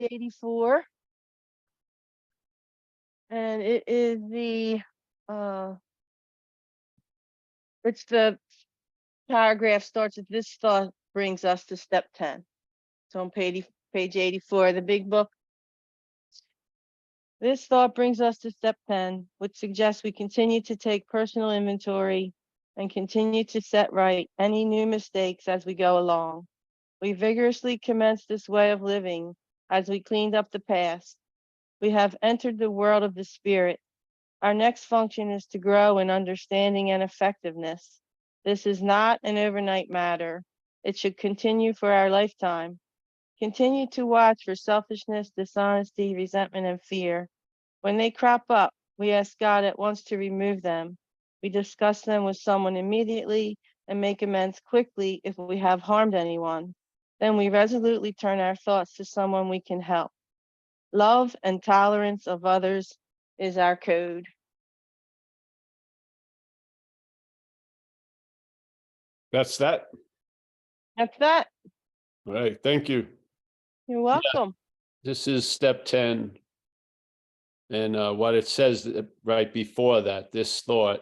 84, and it is it's the paragraph starts with this thought brings us to step 10. So on page 84 of the big book, this thought brings us to step 10, which suggests we continue to take personal inventory and continue to set right any new mistakes as we go along. We vigorously commenced this way of living as we cleaned up the past. We have entered the world of the spirit. Our next function is to grow in understanding and effectiveness. This is not an overnight matter. It should continue for our lifetime. Continue to watch for selfishness, dishonesty, resentment, and fear. When they crop up, we ask God at once to remove them. We discuss them with someone immediately and make amends quickly if we have harmed anyone. Then we resolutely turn our thoughts to someone we can help. Love and tolerance of others is our code. That's that. That's that. All right. Thank you. You're welcome. This is step 10. And what it says right before that, this thought,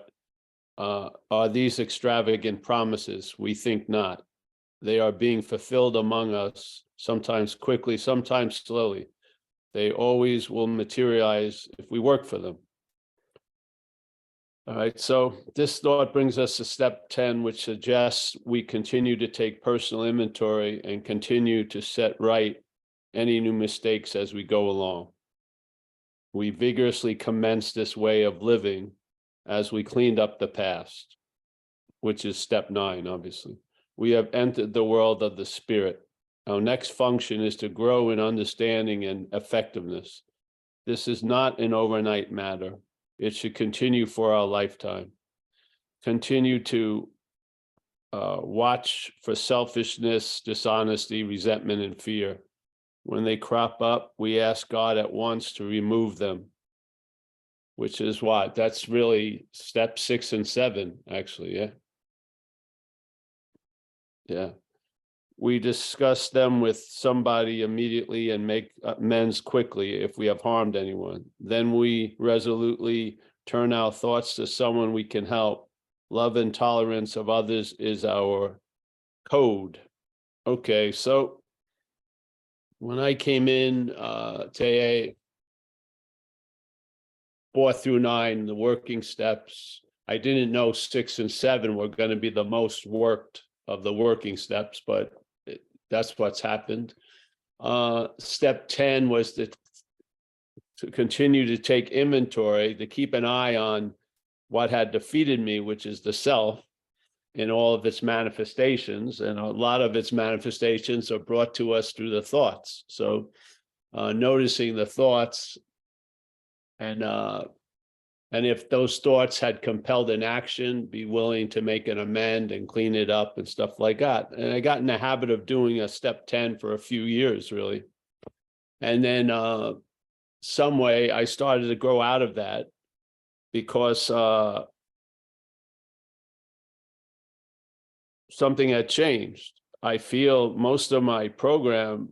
are these extravagant promises? We think not. They are being fulfilled among us, sometimes quickly, sometimes slowly. They always will materialize if we work for them. All right, so this thought brings us to step 10, which suggests we continue to take personal inventory and continue to set right any new mistakes as we go along. We vigorously commenced this way of living as we cleaned up the past, which is step 9, obviously. We have entered the world of the spirit. Our next function is to grow in understanding and effectiveness. This is not an overnight matter. It should continue for our lifetime. Continue to watch for selfishness, dishonesty, resentment, and fear. When they crop up, we ask God at once to remove them, which is what? That's really step 6 and 7, actually, yeah? Yeah. We discuss them with somebody immediately and make amends quickly if we have harmed anyone. Then we resolutely turn our thoughts to someone we can help. Love and tolerance of others is our code. Okay, so when I came in to AA, 4 through 9, the working steps, I didn't know 6 and 7 were going to be the most worked of the working steps, but that's what's happened. Step 10 was to continue to take inventory, to keep an eye on what had defeated me, which is the self in all of its manifestations. And a lot of its manifestations are brought to us through the thoughts. So noticing the thoughts and if those thoughts had compelled an action, be willing to make an amend and clean it up and stuff like that. And I got in the habit of doing a step 10 for a few years, really. And then some way I started to grow out of that because something had changed. I feel most of my program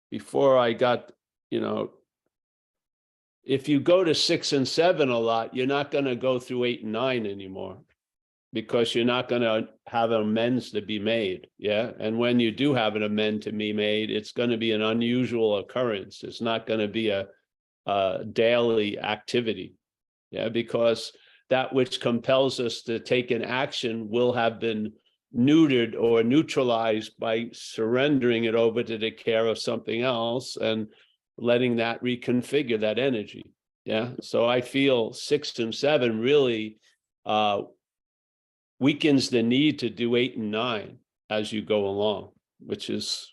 before I got, if you go to 6 and 7 a lot, you're not going to go through 8 and 9 anymore because you're not going to have amends to be made. Yeah. And when you do have an amend to be made, it's going to be an unusual occurrence. It's not going to be a daily activity. Yeah. Because that which compels us to take an action will have been neutered or neutralized by surrendering it over to the care of something else and letting that reconfigure that energy. Yeah. So I feel 6 and 7 really weakens the need to do 8 and 9 as you go along, which is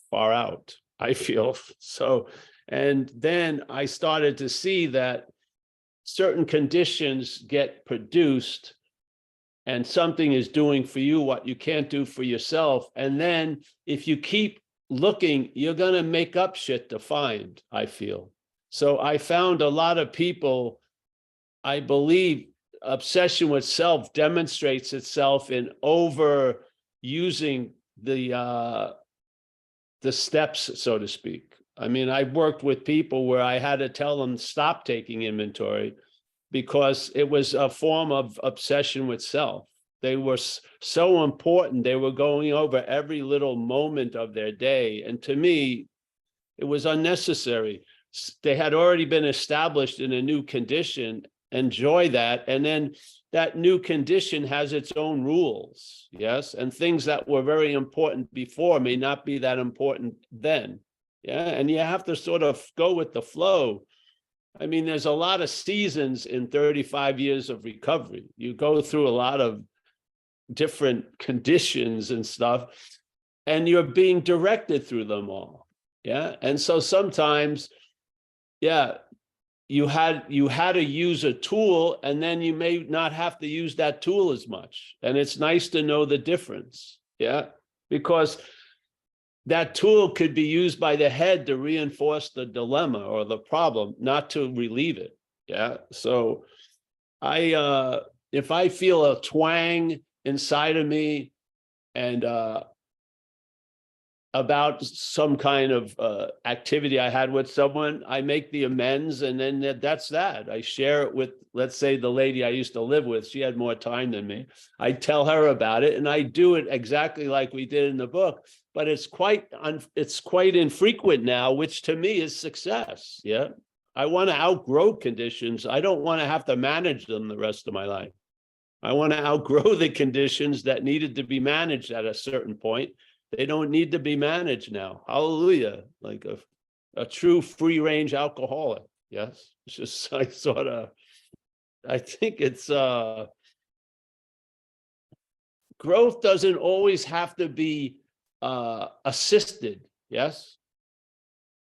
far out, I feel. So, and then I started to see that certain conditions get produced and something is doing for you what you can't do for yourself. And then if you keep looking, you're going to make up shit to find, I feel. So I found a lot of people, I believe obsession with self demonstrates itself in overusing the steps, so to speak. I mean, I've worked with people where I had to tell them stop taking inventory because it was a form of obsession with self. They were so important. They were going over every little moment of their day. And to me, it was unnecessary. They had already been established in a new condition. Enjoy that. And then that new condition has its own rules. Yes. And things that were very important before may not be that important then. Yeah. And you have to sort of go with the flow. I mean, there's a lot of seasons in 35 years of recovery. You go through a lot of different conditions and stuff, and you're being directed through them all. Yeah. And so sometimes, yeah, you had to use a tool, and then you may not have to use that tool as much. And it's nice to know the difference. Yeah. Because that tool could be used by the head to reinforce the dilemma or the problem, not to relieve it. Yeah. So if I feel a twang inside of me and about some kind of activity I had with someone, I make the amends, and then that's that. I share it with, let's say, the lady I used to live with. She had more time than me. I tell her about it, and I do it exactly like we did in the book. But it's quite infrequent now, which to me is success. Yeah, I want to outgrow conditions. I don't want to have to manage them the rest of my life. I want to outgrow the conditions that needed to be managed at a certain point. They don't need to be managed now. Hallelujah. Like a true free range alcoholic. Yes. It's just, I think it's, growth doesn't always have to be assisted. Yes.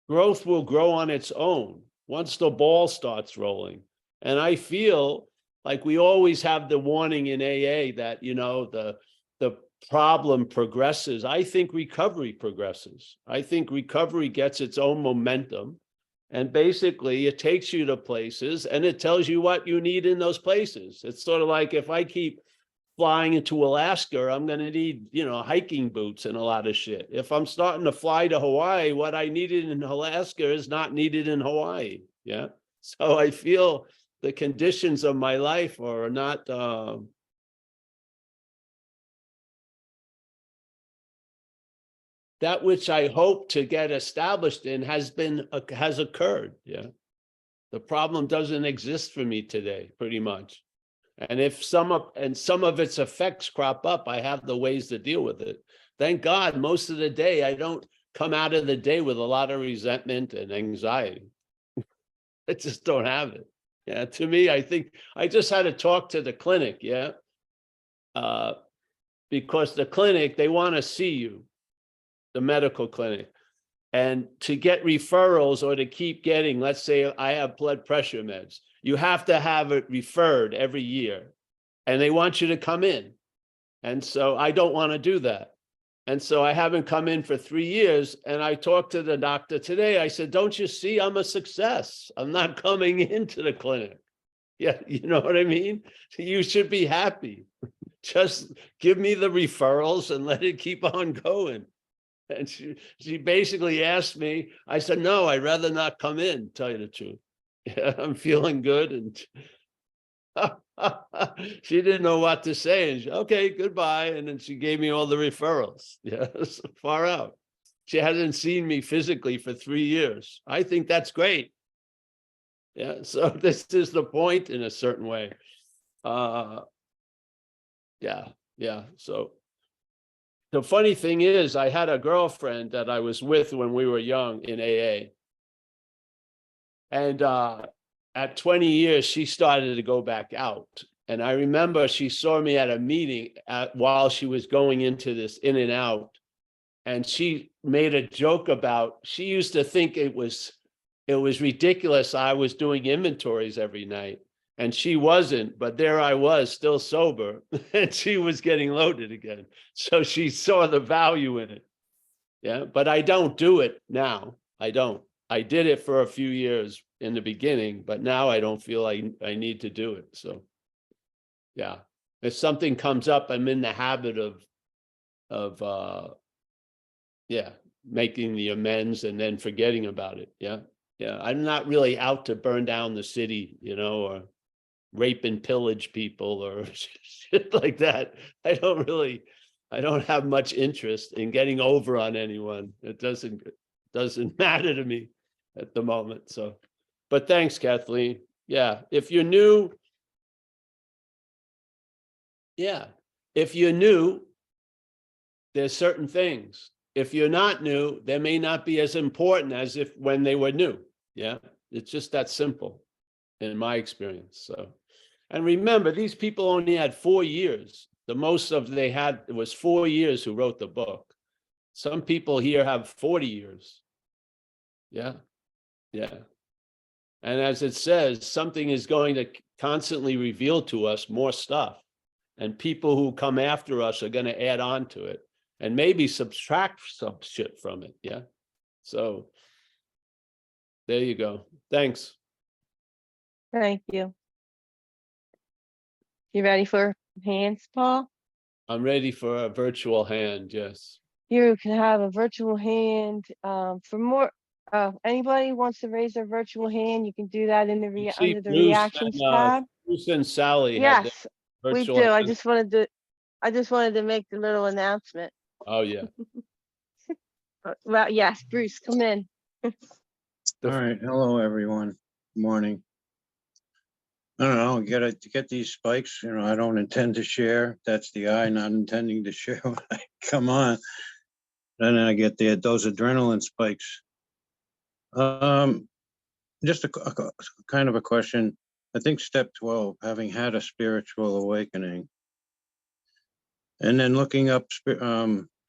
Growth will grow on its own once the ball starts rolling. And I feel like we always have the warning in AA that, the problem progresses. I think recovery progresses. I think recovery gets its own momentum. And basically, it takes you to places and it tells you what you need in those places. It's sort of like if I keep flying into Alaska, I'm going to need, hiking boots and a lot of shit. If I'm starting to fly to Hawaii, what I needed in Alaska is not needed in Hawaii. Yeah. So I feel the conditions of my life are not, that which I hope to get established in has occurred. Yeah. The problem doesn't exist for me today, pretty much. And if some of its effects crop up, I have the ways to deal with it. Thank God, most of the day, I don't come out of the day with a lot of resentment and anxiety. I just don't have it. Yeah. To me, I think I just had to talk to the clinic. Yeah. Because the clinic, they want to see you. The medical clinic, and to get referrals or to keep getting, let's say I have blood pressure meds, you have to have it referred every year, and they want you to come in. And so I don't want to do that. And so I haven't come in for 3 years. And I talked to the doctor today. I said, don't you see, I'm a success. I'm not coming into the clinic. Yeah. You know what I mean? You should be happy. Just give me the referrals and let it keep on going. And she basically asked me, I said, no, I'd rather not come in, tell you the truth. Yeah, I'm feeling good. And she didn't know what to say. And she, okay, goodbye. And then she gave me all the referrals. Yeah, far out. She hasn't seen me physically for 3 years. I think that's great. Yeah, so this is the point in a certain way. Yeah. So the funny thing is, I had a girlfriend that I was with when we were young in AA. And at 20 years, she started to go back out. And I remember she saw me at a meeting while she was going into this in and out. And she made a joke about, she used to think it was ridiculous I was doing inventories every night. And she wasn't, but there I was, still sober, and she was getting loaded again. So she saw the value in it. Yeah, but I don't do it now. I don't. I did it for a few years in the beginning, but now I don't feel I need to do it. So, yeah, if something comes up, I'm in the habit of making the amends and then forgetting about it. Yeah. Yeah. I'm not really out to burn down the city, or rape and pillage people or shit like that. I don't have much interest in getting over on anyone. It doesn't matter to me at the moment. So, but thanks, Kathleen. Yeah. If you're new, there's certain things. If you're not new, they may not be as important as if when they were new. Yeah. It's just that simple in my experience. So, and remember, these people only had 4 years. The most of they had, it was 4 years who wrote the book. Some people here have 40 years. Yeah. Yeah. And as it says, something is going to constantly reveal to us more stuff. And people who come after us are going to add on to it and maybe subtract some shit from it. Yeah. So there you go. Thanks. Thank you. You ready for hands, Paul? I'm ready for a virtual hand. Yes. You can have a virtual hand for more. Anybody wants to raise their virtual hand, you can do that in the under the reactions tab. Bruce and Sally had Yes, their we virtual do. I hand. just wanted to make the little announcement. Oh, yeah. Well, yes, Bruce, come in. All right. Hello, everyone. Morning. I don't know, get these spikes, I don't intend to share. That's the I, not intending to share when I come on. Then I get those adrenaline spikes. Just a kind of a question. I think step 12, having had a spiritual awakening, and then looking up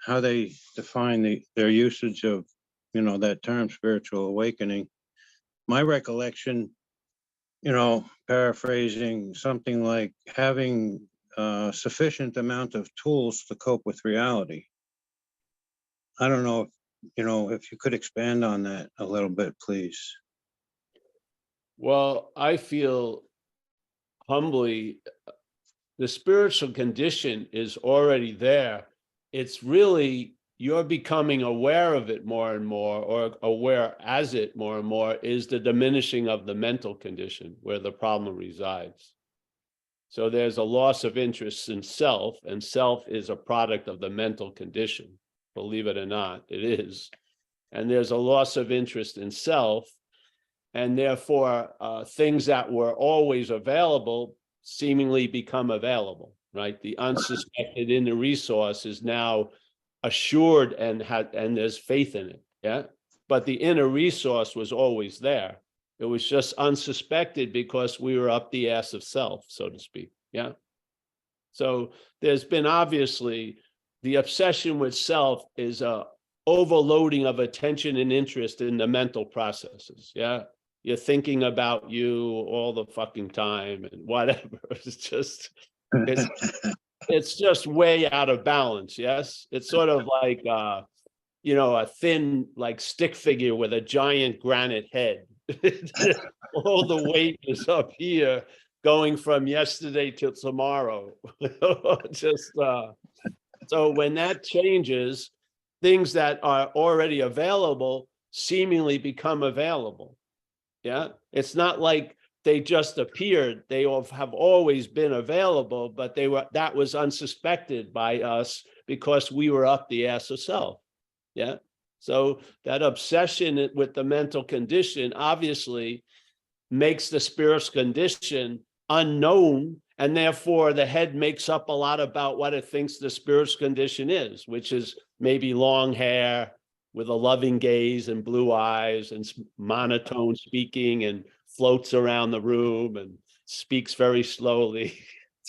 how they define their usage of, that term spiritual awakening. My recollection, paraphrasing something like having a sufficient amount of tools to cope with reality. I don't know if you could expand on that a little bit, please. Well, I feel humbly, the spiritual condition is already there. It's really, you're becoming aware of it more and more, or aware as it more and more, is the diminishing of the mental condition where the problem resides. So there's a loss of interest in self, and self is a product of the mental condition. Believe it or not, it is. And there's a loss of interest in self, and therefore things that were always available seemingly become available, right? The unsuspected inner resource is now assured and there's faith in it, yeah? But the inner resource was always there. It was just unsuspected because we were up the ass of self, so to speak, yeah? So there's been obviously, the obsession with self is a overloading of attention and interest in the mental processes, yeah? You're thinking about you all the fucking time and whatever. It's just way out of balance. Yes. It's sort of like, a thin, like stick figure with a giant granite head. All the weight is up here going from yesterday till tomorrow. So when that changes, things that are already available seemingly become available. Yeah, it's not like they just appeared. They have always been available, but that was unsuspected by us because we were up the ass of self. Yeah. So that obsession with the mental condition obviously makes the spiritual condition unknown, and therefore the head makes up a lot about what it thinks the spiritual condition is, which is maybe long hair with a loving gaze and blue eyes and monotone speaking and floats around the room and speaks very slowly.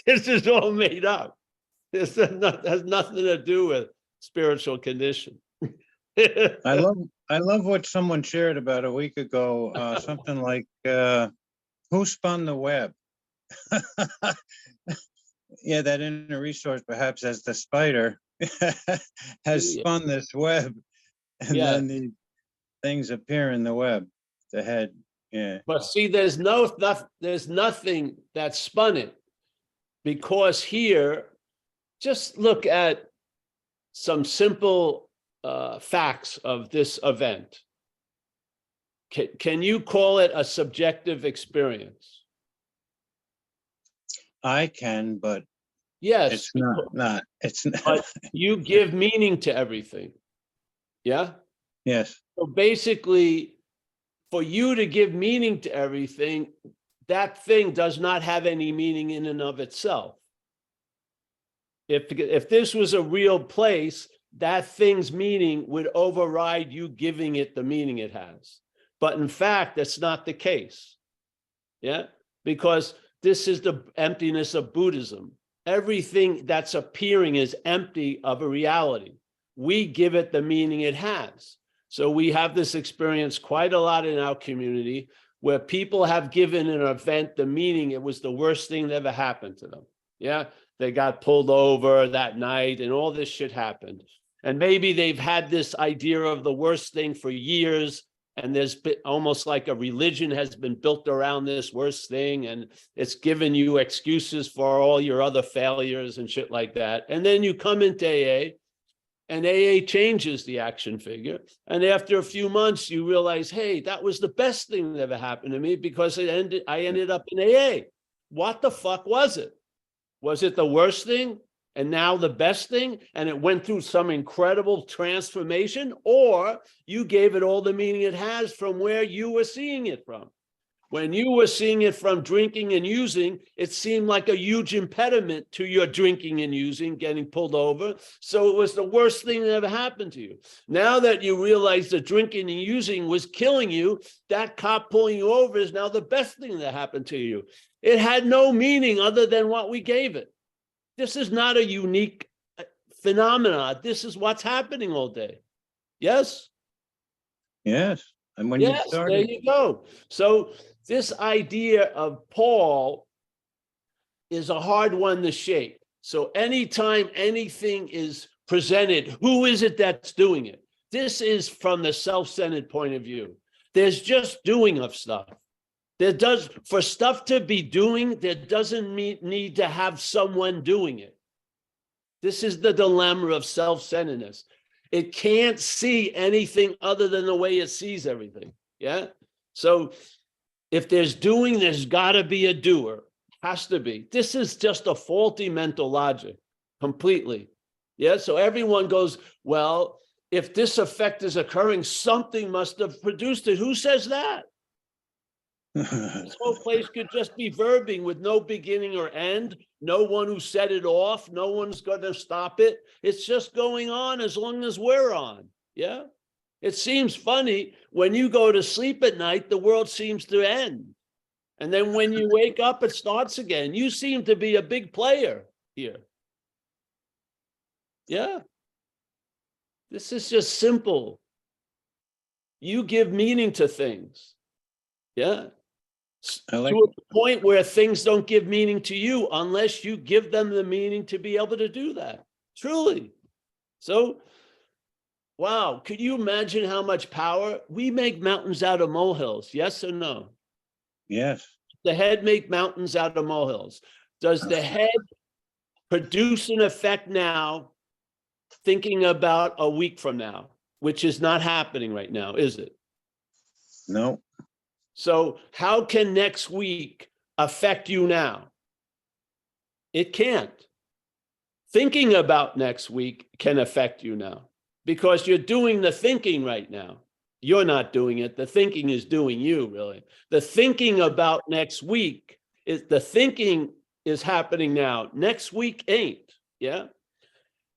This is all made up. This has nothing to do with spiritual condition. I love what someone shared about a week ago, something like, who spun the web? Yeah, that inner resource, perhaps as the spider, has spun this web. And then the things appear in the web, the head. Yeah. But see, there's nothing that spun it, because here, just look at some simple facts of this event, can you call it a subjective experience? I can, but Yes. it's not, it's But not. you give meaning to everything. Yeah. Yes, So basically, for you to give meaning to everything, that thing does not have any meaning in and of itself. If this was a real place, that thing's meaning would override you giving it the meaning it has. But in fact, that's not the case. Yeah, because this is the emptiness of Buddhism. Everything that's appearing is empty of a reality. We give it the meaning it has. So we have this experience quite a lot in our community where people have given an event the meaning it was the worst thing that ever happened to them. Yeah, they got pulled over that night and all this shit happened. And maybe they've had this idea of the worst thing for years, and there's been almost like a religion has been built around this worst thing, and it's given you excuses for all your other failures and shit like that. And then you come into AA, and AA changes the action figure. And after a few months, you realize, hey, that was the best thing that ever happened to me because I ended up in AA. What the fuck was it? Was it the worst thing and now the best thing, and it went through some incredible transformation? Or you gave it all the meaning it has from where you were seeing it from? When you were seeing it from drinking and using, it seemed like a huge impediment to your drinking and using, getting pulled over. So it was the worst thing that ever happened to you. Now that you realize that drinking and using was killing you, that cop pulling you over is now the best thing that happened to you. It had no meaning other than what we gave it. This is not a unique phenomenon. This is what's happening all day. Yes? yes. And when you Yes, there started, you go. So this idea of Paul is a hard one to shake. So anytime anything is presented, who is it that's doing it? This is from the self-centered point of view. There's just doing of stuff. For stuff to be doing, there doesn't need to have someone doing it. This is the dilemma of self-centeredness. It can't see anything other than the way it sees everything. Yeah. So if there's doing, there's got to be a doer. Has to be. This is just a faulty mental logic completely. Yeah. So everyone goes, well, if this effect is occurring, something must have produced it. Who says that? This whole place could just be verbing with no beginning or end. No one who set it off. No one's going to stop it. It's just going on as long as we're on. Yeah. It seems funny when you go to sleep at night, the world seems to end. And then when you wake up, it starts again. You seem to be a big player here. Yeah. This is just simple. You give meaning to things. Yeah. I like, To a point where things don't give meaning to you unless you give them the meaning to be able to do that. Truly. So, wow, could you imagine how much power? We make mountains out of molehills, yes or no? yes, The head make mountains out of molehills. Does the head produce an effect now, thinking about a week from now, which is not happening right now, is it? no, So how can next week affect you now? It can't. Thinking about next week can affect you now because you're doing the thinking right now. You're not doing it. The thinking is doing you, really. The thinking about next week the thinking is happening now. Next week ain't, yeah?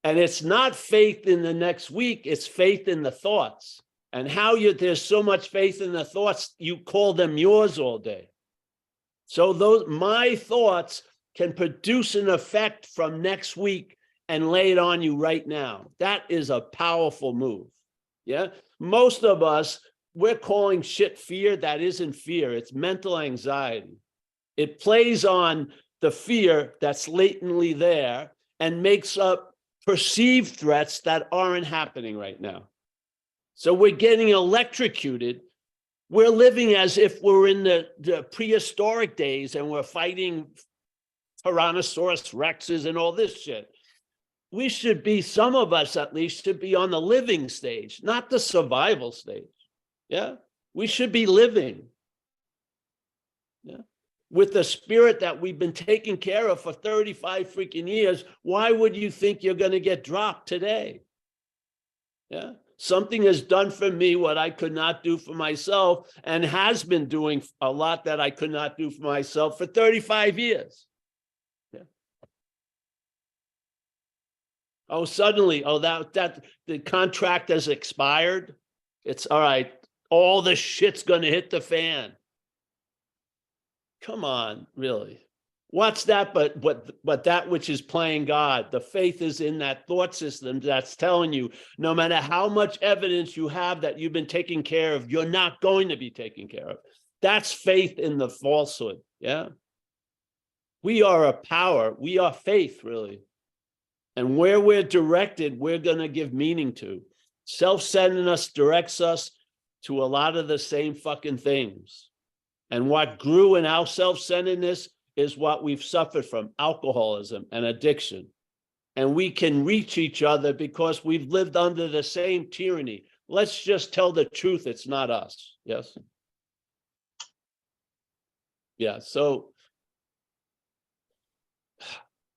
And it's not faith in the next week, it's faith in the thoughts. And how there's so much faith in the thoughts, you call them yours all day. So my thoughts can produce an effect from next week and lay it on you right now. That is a powerful move. Yeah. Most of us, we're calling shit fear. That isn't fear. It's mental anxiety. It plays on the fear that's latently there and makes up perceived threats that aren't happening right now. So we're getting electrocuted. We're living as if we're in the prehistoric days and we're fighting Tyrannosaurus Rexes and all this shit. we should be, some of us at least, should be on the living stage, not the survival stage. Yeah, we should be living. Yeah, with the spirit that we've been taking care of for 35 freaking years. Why would you think you're going to get dropped today? Yeah, something has done for me what I could not do for myself, and has been doing a lot that I could not do for myself for 35 years. Yeah. Oh, suddenly, oh, that the contract has expired. It's all right. All the shit's going to hit the fan. Come on, really. What's that but that which is playing God? The faith is in that thought system that's telling you, no matter how much evidence you have that you've been taken care of, you're not going to be taken care of. That's faith in the falsehood. Yeah. We are a power. We are faith, really. And where we're directed, we're going to give meaning to. Self-centeredness directs us to a lot of the same fucking things. And what grew in our self-centeredness is what we've suffered from: alcoholism and addiction. And we can reach each other because we've lived under the same tyranny. Let's just tell the truth. It's not us. Yes. Yeah. So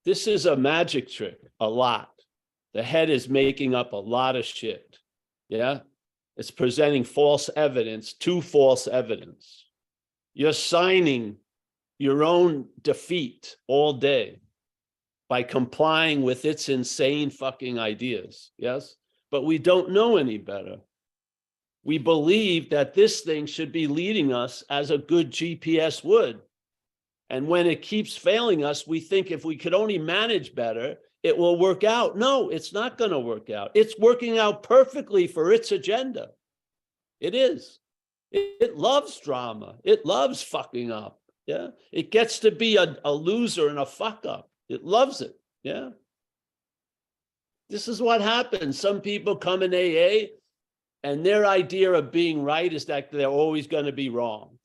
this is a magic trick, a lot. The head is making up a lot of shit. Yeah. It's presenting false evidence to false evidence. You're signing your own defeat all day by complying with its insane fucking ideas. Yes. But we don't know any better. We believe that this thing should be leading us as a good GPS would. And when it keeps failing us, we think if we could only manage better, it will work out. No, it's not going to work out. It's working out perfectly for its agenda. It is. It loves drama. It loves fucking up. Yeah. It gets to be a loser and a fuck up. It loves it. Yeah. This is what happens. Some people come in AA and their idea of being right is that they're always going to be wrong.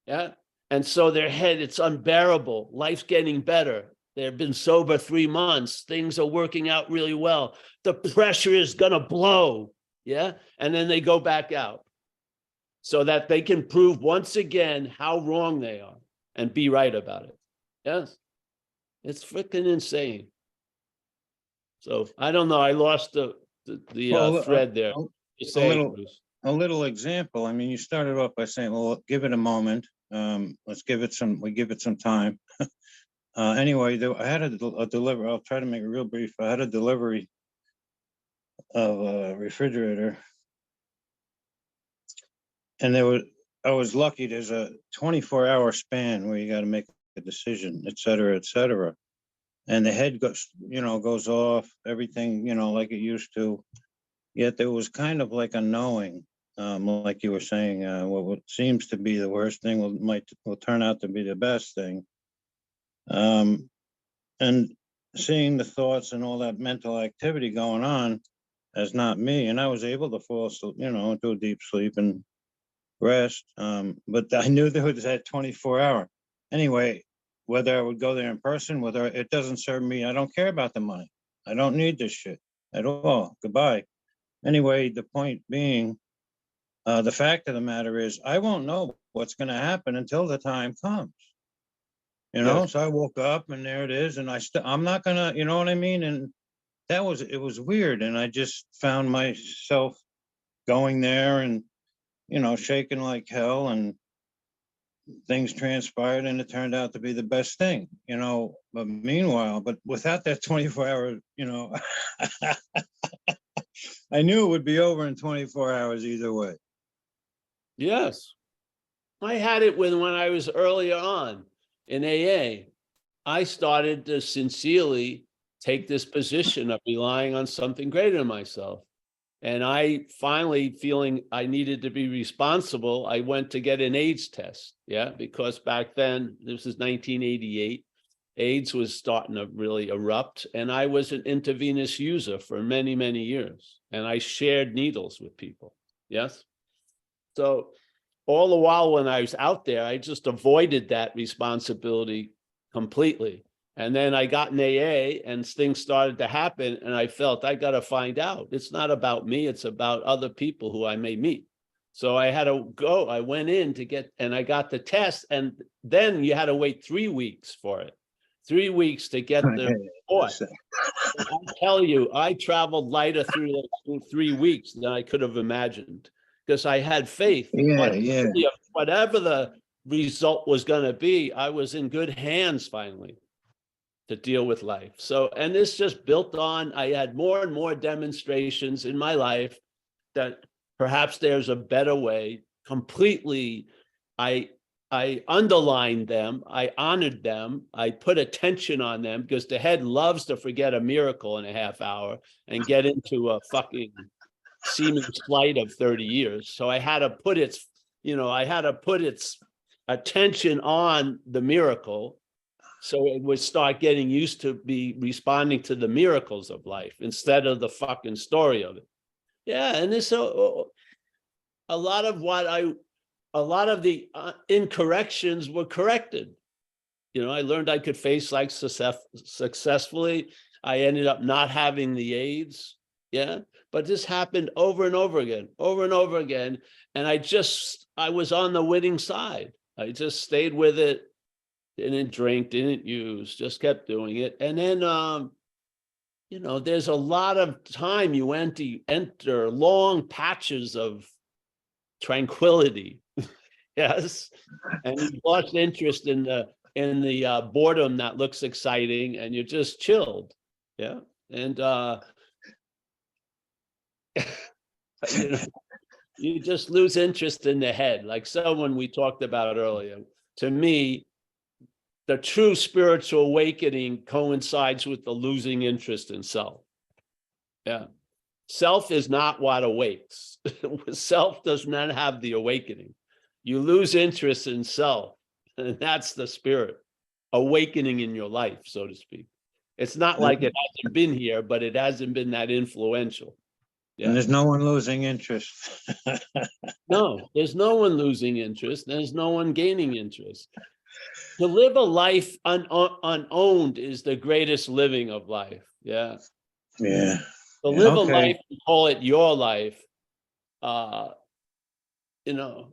Yeah. And so their head, it's unbearable. Life's getting better. They've been sober 3 months. Things are working out really well. The pressure is going to blow. Yeah. And then they go back out, so that they can prove once again how wrong they are and be right about it. Yes. It's freaking insane. So I don't know. I lost the thread there. A little example. I mean, you started off by saying, well, give it a moment. Let's give it some time. Anyway, I had a delivery. I'll try to make it real brief. I had a delivery of a refrigerator. And I was lucky. There's a 24-hour span where you got to make a decision, et cetera, et cetera. And the head goes off, everything, like it used to. Yet there was kind of like a knowing, like you were saying, what seems to be the worst thing will turn out to be the best thing. And seeing the thoughts and all that mental activity going on as not me. And I was able to fall, into a deep sleep and rest. But I knew there was that 24-hour. Anyway, whether I would go there in person, whether it doesn't serve me, I don't care about the money. I don't need this shit at all. Goodbye. Anyway, the point being, the fact of the matter is, I won't know what's going to happen until the time comes. Yes. So I woke up and there it is, and I'm not gonna, you know what I mean? And it was weird, and I just found myself going there and shaking like hell, and things transpired, and it turned out to be the best thing, but meanwhile, but without that 24-hour, I knew it would be over in 24 hours either way. Yes. I had it when I was earlier on in AA. I started to sincerely take this position of relying on something greater than myself. And I finally, feeling I needed to be responsible, I went to get an AIDS test. Yeah, because back then, this is 1988, AIDS was starting to really erupt. And I was an intravenous user for many, many years. And I shared needles with people. Yes. So all the while when I was out there, I just avoided that responsibility completely. And then I got in AA and things started to happen. And I felt I got to find out. It's not about me. It's about other people who I may meet. So I had to go. I went in to get, and I got the test. And then you had to wait 3 weeks for it. 3 weeks to get the report. I tell you, I traveled lighter through those 3 weeks than I could have imagined because I had faith. Whatever the result was going to be, I was in good hands finally to deal with life. So, and this just built on, I had more and more demonstrations in my life that perhaps there's a better way. Completely, I underlined them, I honored them, I put attention on them because the head loves to forget a miracle in a half hour and get into a fucking seeming flight of 30 years. So I had to put its, I had to put its attention on the miracle so it would start getting used to be responding to the miracles of life instead of the fucking story of it. Yeah, and this a lot of the incorrections were corrected. I learned I could face life successfully. I ended up not having the AIDS. Yeah, but this happened over and over again, and I was on the winning side. I just stayed with it, didn't drink, didn't use, just kept doing it. And then, there's a lot of time you enter long patches of tranquility. Yes. And you lost interest in the boredom that looks exciting and you're just chilled. Yeah. And, you just lose interest in the head, like someone we talked about earlier. To me, the true spiritual awakening coincides with the losing interest in self. Yeah. Self is not what awakes. Self does not have the awakening. You lose interest in self, and that's the spirit awakening in your life, so to speak. It's not like it hasn't been here, but it hasn't been that influential. Yeah. And there's no one losing interest. No, there's no one losing interest. There's no one gaining interest. To live a life unowned is the greatest living of life. Yeah. Yeah. To live a life and call it your life, I don't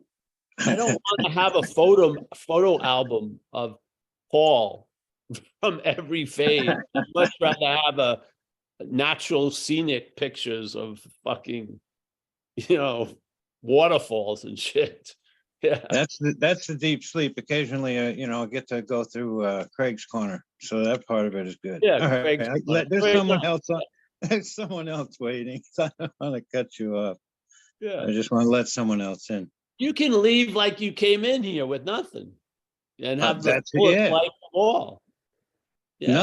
want to have a photo album of Paul from every phase. I'd much rather have a natural scenic pictures of fucking, waterfalls and shit. Yeah. That's the deep sleep. Occasionally, I get to go through Craig's corner, so that part of it is good. Yeah, all right. There's Craig's someone else on. There's someone else waiting. So I don't want to cut you off. Yeah, I just want to let someone else in. You can leave like you came in here with nothing, and have the fullest life of all. Yeah.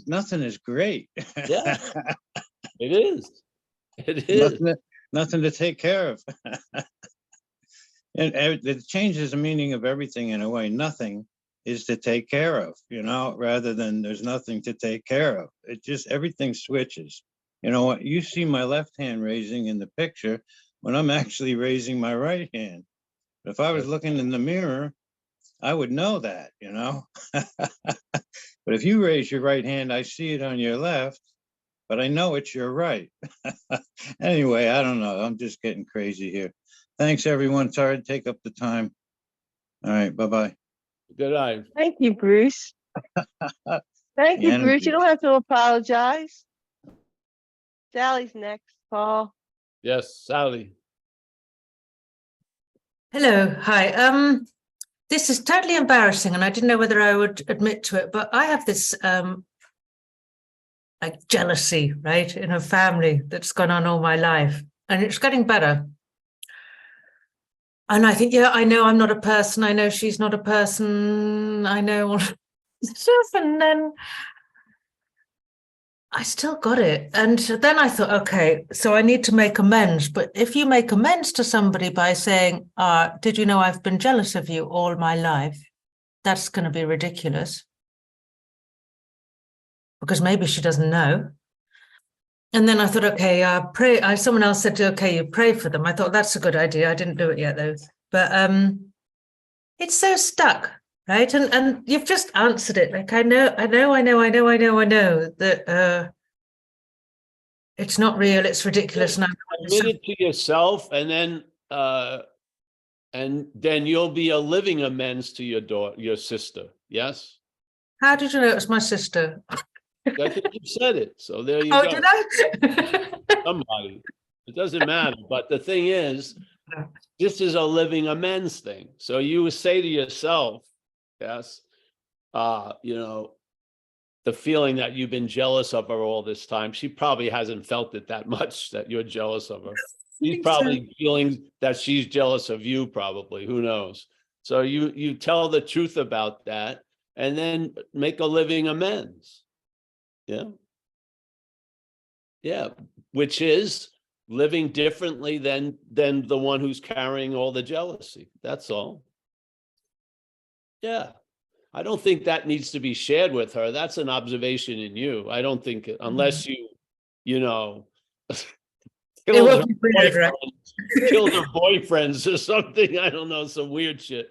Nothing is great. Yeah, it is. It is nothing to take care of. And it changes the meaning of everything in a way. Nothing is to take care of, rather than there's nothing to take care of. It just, everything switches. What you see my left hand raising in the picture when I'm actually raising my right hand. If I was looking in the mirror, I would know that, But if you raise your right hand, I see it on your left, but I know it's your right. Anyway, I don't know. I'm just getting crazy here. Thanks, everyone. Sorry to take up the time. All right. Bye-bye. Good night. Thank you, Bruce. Thank you, Bruce. You don't have to apologize. Sally's next, Paul. Yes, Sally. Hello. Hi. This is totally embarrassing, and I didn't know whether I would admit to it, but I have this like jealousy, right, in a family that's gone on all my life, and it's getting better. And I think, yeah, I know I'm not a person. I know she's not a person. I know all stuff. And then I still got it. And then I thought, okay, so I need to make amends. But if you make amends to somebody by saying, did you know I've been jealous of you all my life? That's going to be ridiculous. Because maybe she doesn't know. And then I thought, okay, pray. Someone else said, okay, you pray for them. I thought that's a good idea. I didn't do it yet, though. But it's so stuck. right? And you've just answered it. Like I know that it's not real, it's ridiculous. And Admit it to yourself, and then you'll be a living amends to your daughter, your sister. Yes. how did you know it was my sister? I think you said it. So there you Oh, go. did I? Somebody. It doesn't matter. But the thing is, this is a living amends thing. So you would say to yourself, yes, you know, the feeling that you've been jealous of her all this time, she probably hasn't felt it that much that you're jealous of her. She's probably feeling that she's jealous of you, probably. Who knows? So you tell the truth about that and then make a living amends. Yeah. Yeah. Which is living differently than the one who's carrying all the jealousy. That's all. Yeah. I don't think that needs to be shared with her. That's an observation in you. I don't think, unless you know, killed her boyfriends or something. I don't know, some weird shit.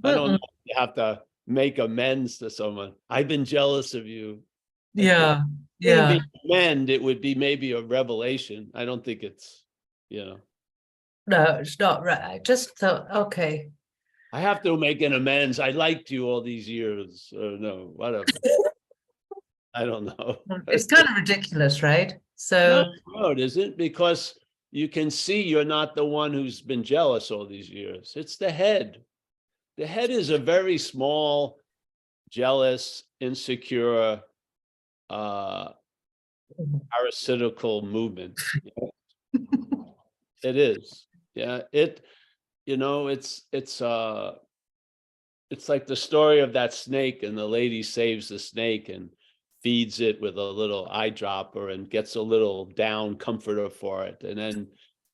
I don't know if you have to make amends to someone. I've been jealous of you. Yeah. It wouldn't be amend, it would be maybe a revelation. I don't think it's, you know. No, it's not right. I just thought, okay. I have to make an amends. I liked you all these years. Or no, whatever. I don't know. It's kind of ridiculous, right? So no, it isn't, because you can see you're not the one who's been jealous all these years. It's the head. The head is a very small, jealous, insecure, parasitical movement. It is. Yeah. You know, it's like the story of that snake, and the lady saves the snake and feeds it with a little eyedropper and gets a little down comforter for it. And then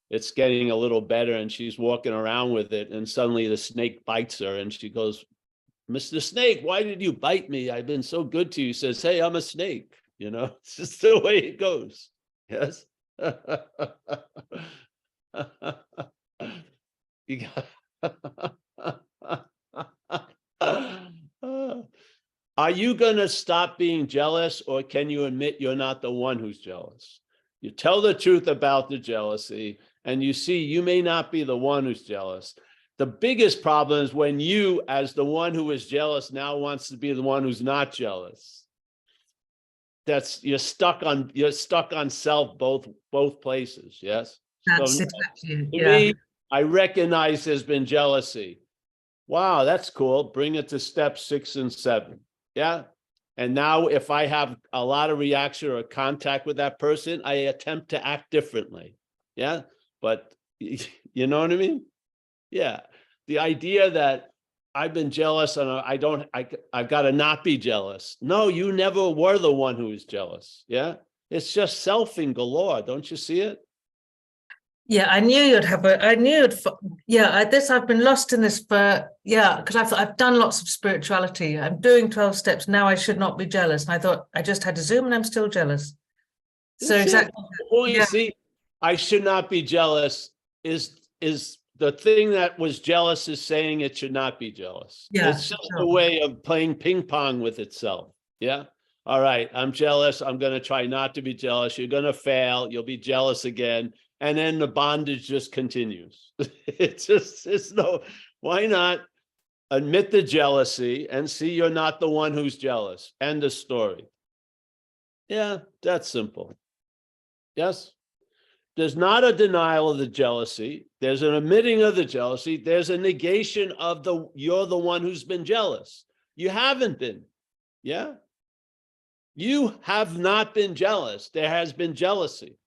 it's getting a little better and she's walking around with it, and suddenly the snake bites her and she goes, "Mr. Snake, why did you bite me? I've been so good to you." He says, "Hey, I'm a snake." You know, it's just the way it goes. Yes. You got Are you going to stop being jealous, or can you admit you're not the one who's jealous? You tell the truth about the jealousy, and you see you may not be the one who's jealous. The biggest problem is when you, as the one who is jealous, now wants to be the one who's not jealous. You're stuck on self both places. Yes. that's So exactly, to me, I recognize there's been jealousy. Wow, that's cool. Bring it to steps 6 and 7. Yeah. And now if I have a lot of reaction or contact with that person, I attempt to act differently. Yeah. But you know what I mean? Yeah. The idea that I've been jealous and I've got to not be jealous. No, you never were the one who was jealous. Yeah. It's just selfing galore. Don't you see it? Yeah, I knew you'd have I've been lost in this because I thought I've done lots of spirituality. I'm doing 12 steps. Now I should not be jealous. And I thought I just had to zoom and I'm still jealous. So exactly. Well, you see, I should not be jealous is the thing that was jealous is saying it should not be jealous. Yeah, it's just a way of playing ping pong with itself. Yeah. All right. I'm jealous. I'm going to try not to be jealous. You're going to fail. You'll be jealous again. And then the bondage just continues. Why not admit the jealousy and see you're not the one who's jealous? End of story. Yeah, that's simple. Yes. There's not a denial of the jealousy. There's an admitting of the jealousy. There's a negation of you're the one who's been jealous. You haven't been. Yeah. You have not been jealous. There has been jealousy.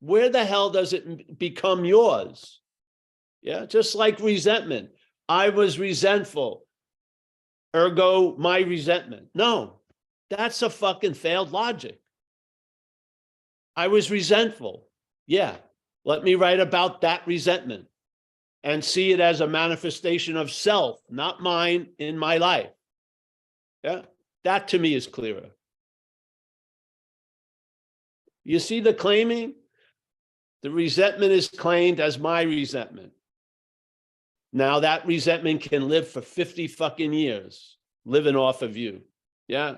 Where the hell does it become yours? Yeah, just like resentment. I was resentful, ergo my resentment. No, that's a fucking failed logic. I was resentful. Yeah, let me write about that resentment and see it as a manifestation of self, not mine, in my life. Yeah, that to me is clearer. You see the claiming? The resentment is claimed as my resentment. Now that resentment can live for 50 fucking years, living off of you. Yeah.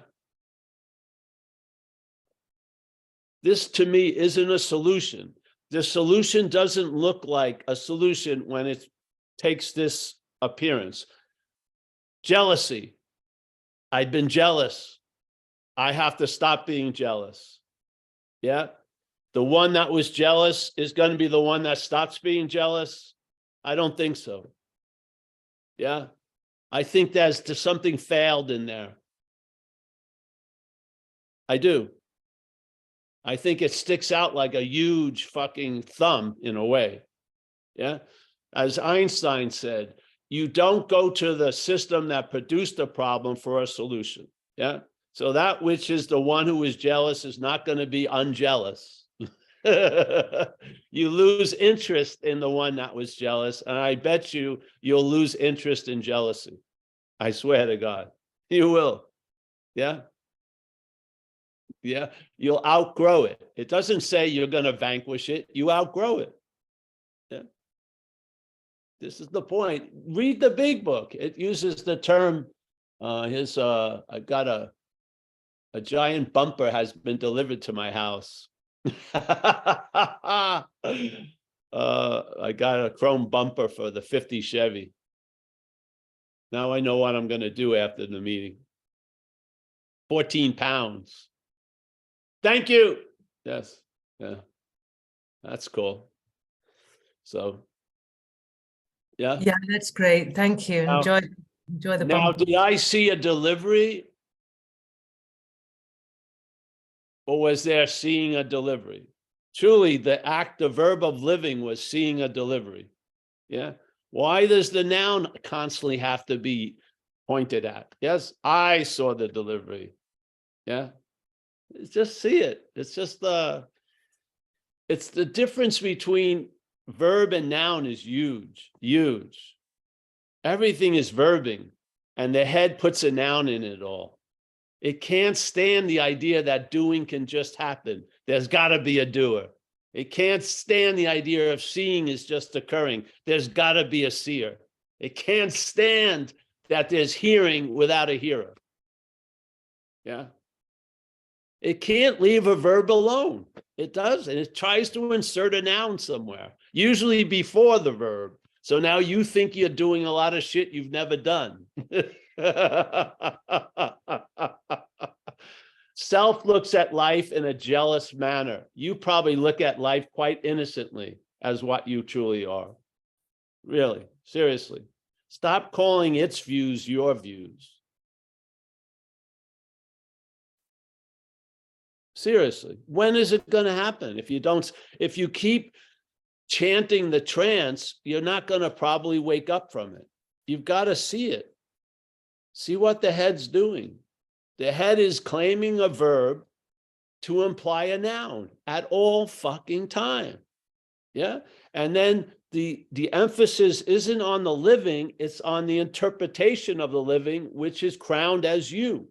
This to me isn't a solution. The solution doesn't look like a solution when it takes this appearance. Jealousy. I've been jealous. I have to stop being jealous. Yeah. The one that was jealous is going to be the one that stops being jealous. I don't think so. Yeah. I think there's something failed in there. I do. I think it sticks out like a huge fucking thumb in a way. Yeah. As Einstein said, you don't go to the system that produced the problem for a solution. Yeah. So that which is the one who is jealous is not going to be unjealous. You lose interest in the one that was jealous, and I bet you'll lose interest in jealousy. I swear to God, you will. Yeah. Yeah. You'll outgrow it. It doesn't say you're going to vanquish it. You outgrow it. Yeah. This is the point. Read the big book. It uses the term, I got a giant bumper has been delivered to my house. I got a chrome bumper for the 50 Chevy. Now I know what I'm going to do after the meeting. 14 pounds. Thank you. Yes. Yeah. That's cool. So, yeah. Yeah, that's great. Thank you. Now- Enjoy the Now, bumper. did I see a delivery? Or was there seeing a delivery? Truly, the verb of living was seeing a delivery. Yeah. Why does the noun constantly have to be pointed at? Yes, I saw the delivery. Yeah. Just see it. It's just it's the difference between verb and noun is huge, huge. Everything is verbing, and the head puts a noun in it all. It can't stand the idea that doing can just happen. There's got to be a doer. It can't stand the idea of seeing is just occurring. There's got to be a seer. It can't stand that there's hearing without a hearer. Yeah. It can't leave a verb alone. It does, and it tries to insert a noun somewhere, usually before the verb. So now you think you're doing a lot of shit you've never done. Self looks at life in a jealous manner. You probably look at life quite innocently as what you truly are. Really, seriously. Stop calling its views your views. Seriously, when is it going to happen? If you keep chanting the trance, you're not going to probably wake up from it. You've got to see it. See what the head's doing. The head is claiming a verb to imply a noun at all fucking time. Yeah. And then the emphasis isn't on the living, it's on the interpretation of the living, which is crowned as you.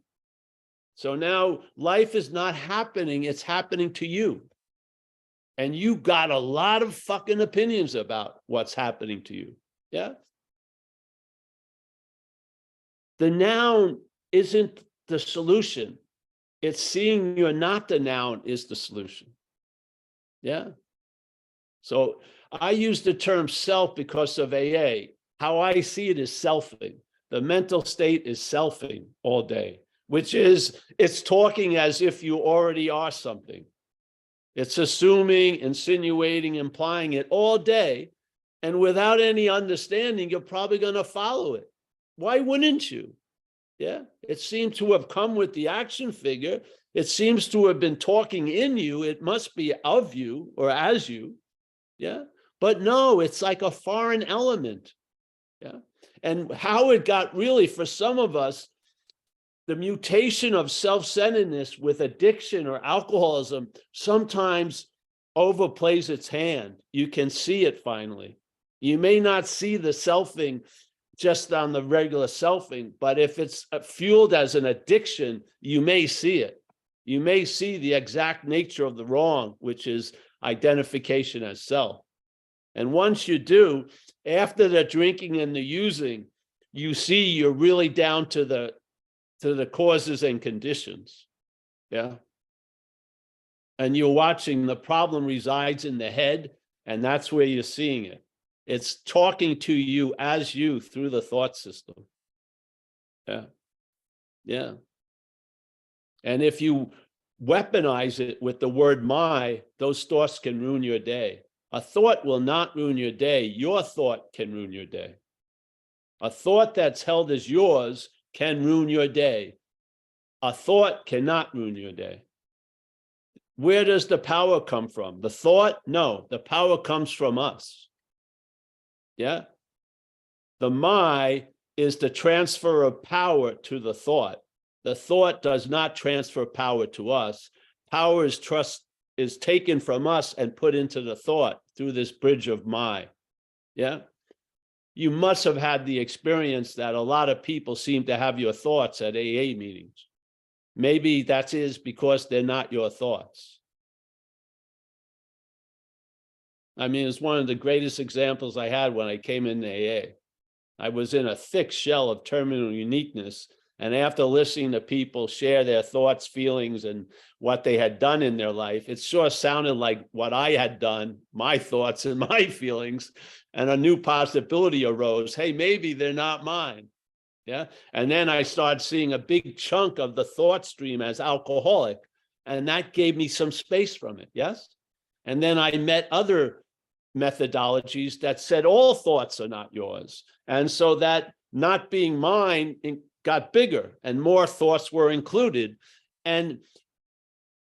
So now life is not happening, it's happening to you. And you got a lot of fucking opinions about what's happening to you. Yeah. The noun isn't the solution. It's seeing you're not the noun is the solution. Yeah. So I use the term self because of AA. How I see it is selfing. The mental state is selfing all day, which is, it's talking as if you already are something. It's assuming, insinuating, implying it all day. And without any understanding, you're probably going to follow it. Why wouldn't you? Yeah. It seemed to have come with the action figure. It seems to have been talking in you. It must be of you or as you. Yeah. But no, it's like a foreign element. Yeah. And how it got really, for some of us, the mutation of self-centeredness with addiction or alcoholism sometimes overplays its hand. You can see it finally. You may not see the selfing just on the regular selfing, but if it's fueled as an addiction, you may see it. You may see the exact nature of the wrong, which is identification as self. And once you do, after the drinking and the using, you see you're really down to the causes and conditions. Yeah. And you're watching the problem resides in the head, and that's where you're seeing it. It's talking to you as you through the thought system. Yeah. Yeah. And if you weaponize it with the word my, those thoughts can ruin your day. A thought will not ruin your day. Your thought can ruin your day. A thought that's held as yours can ruin your day. A thought cannot ruin your day. Where does the power come from? The thought? No, the power comes from us. Yeah. The my is the transfer of power to the thought. The thought does not transfer power to us. Power is taken from us and put into the thought through this bridge of my. Yeah. You must have had the experience that a lot of people seem to have your thoughts at AA meetings. Maybe that is because they're not your thoughts. I mean, it's one of the greatest examples I had when I came into AA. I was in a thick shell of terminal uniqueness. And after listening to people share their thoughts, feelings, and what they had done in their life, it sure sounded like what I had done, my thoughts and my feelings, and a new possibility arose. Hey, maybe they're not mine. Yeah. And then I started seeing a big chunk of the thought stream as alcoholic, and that gave me some space from it. Yes. And then I met other methodologies that said all thoughts are not yours. And so that not being mine got bigger and more thoughts were included. And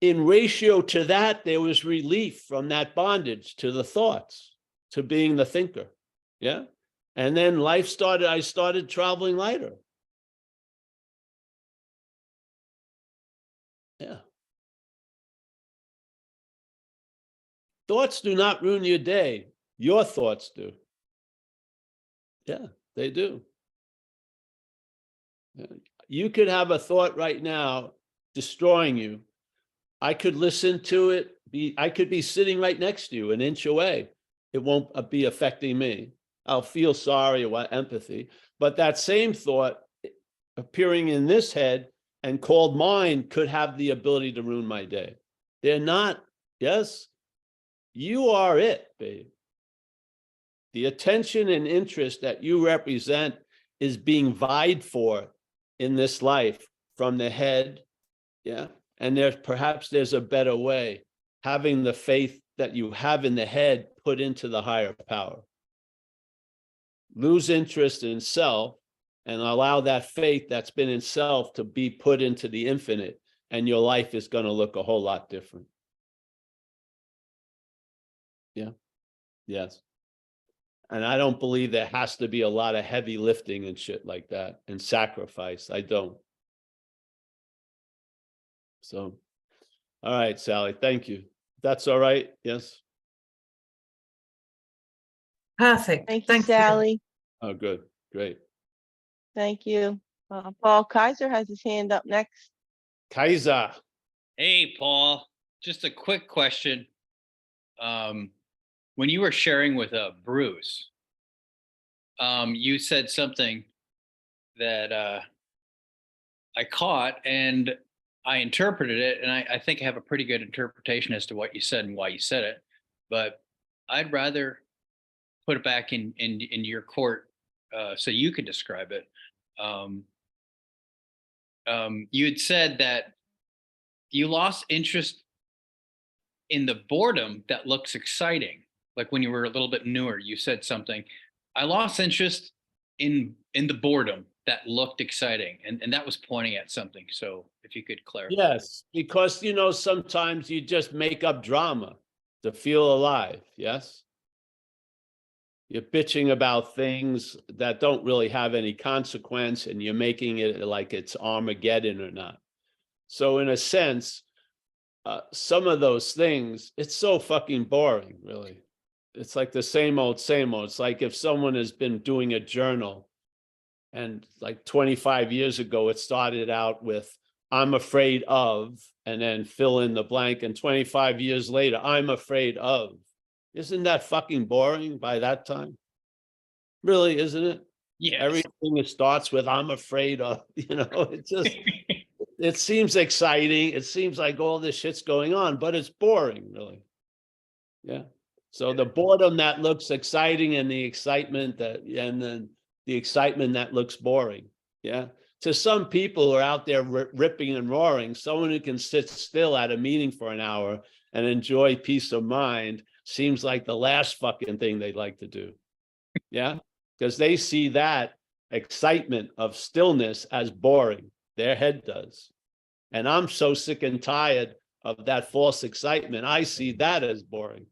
in ratio to that, there was relief from that bondage to the thoughts, to being the thinker. Yeah. And then I started traveling lighter. Yeah. Thoughts do not ruin your day. Your thoughts do. Yeah, they do. You could have a thought right now destroying you. I could listen to it. I could be sitting right next to you, an inch away. It won't be affecting me. I'll feel sorry or empathy. But that same thought appearing in this head and called mine could have the ability to ruin my day. They're not. Yes, you are it, babe. The attention and interest that you represent is being vied for in this life from the head. Yeah. And perhaps there's a better way, having the faith that you have in the head put into the higher power. Lose interest in self and allow that faith that's been in self to be put into the infinite, and your life is going to look a whole lot different. Yeah. Yes. And I don't believe there has to be a lot of heavy lifting and shit like that and sacrifice. I don't. So, all right, Sally, thank you. That's all right. Yes. Perfect. Thank you, Thank you. Sally. Oh, good. Great. Thank you. Paul Kaiser has his hand up next. Kaiser. Hey, Paul, just a quick question. When you were sharing with Bruce, you said something that I caught and I interpreted it, and I think I have a pretty good interpretation as to what you said and why you said it. But I'd rather put it back in your court so you could describe it. You had said that you lost interest in the boredom that looks exciting. Like when you were a little bit newer, you said something. I lost interest in the boredom that looked exciting, and that was pointing at something. So if you could clarify. Yes, because sometimes you just make up drama to feel alive. Yes. You're bitching about things that don't really have any consequence, and you're making it like it's Armageddon or not. So in a sense, some of those things, it's so fucking boring, really. It's like the same old, same old. It's like if someone has been doing a journal and like 25 years ago, it started out with, I'm afraid of, and then fill in the blank. And 25 years later, I'm afraid of. Isn't that fucking boring by that time? Really, isn't it? Yes. Everything starts with I'm afraid of, it just, it seems exciting. It seems like all this shit's going on, but it's boring, really. Yeah. So the boredom that looks exciting and the excitement and then the excitement that looks boring. Yeah. To some people who are out there ripping and roaring, someone who can sit still at a meeting for an hour and enjoy peace of mind seems like the last fucking thing they'd like to do. Yeah. Because they see that excitement of stillness as boring. Their head does. And I'm so sick and tired of that false excitement. I see that as boring.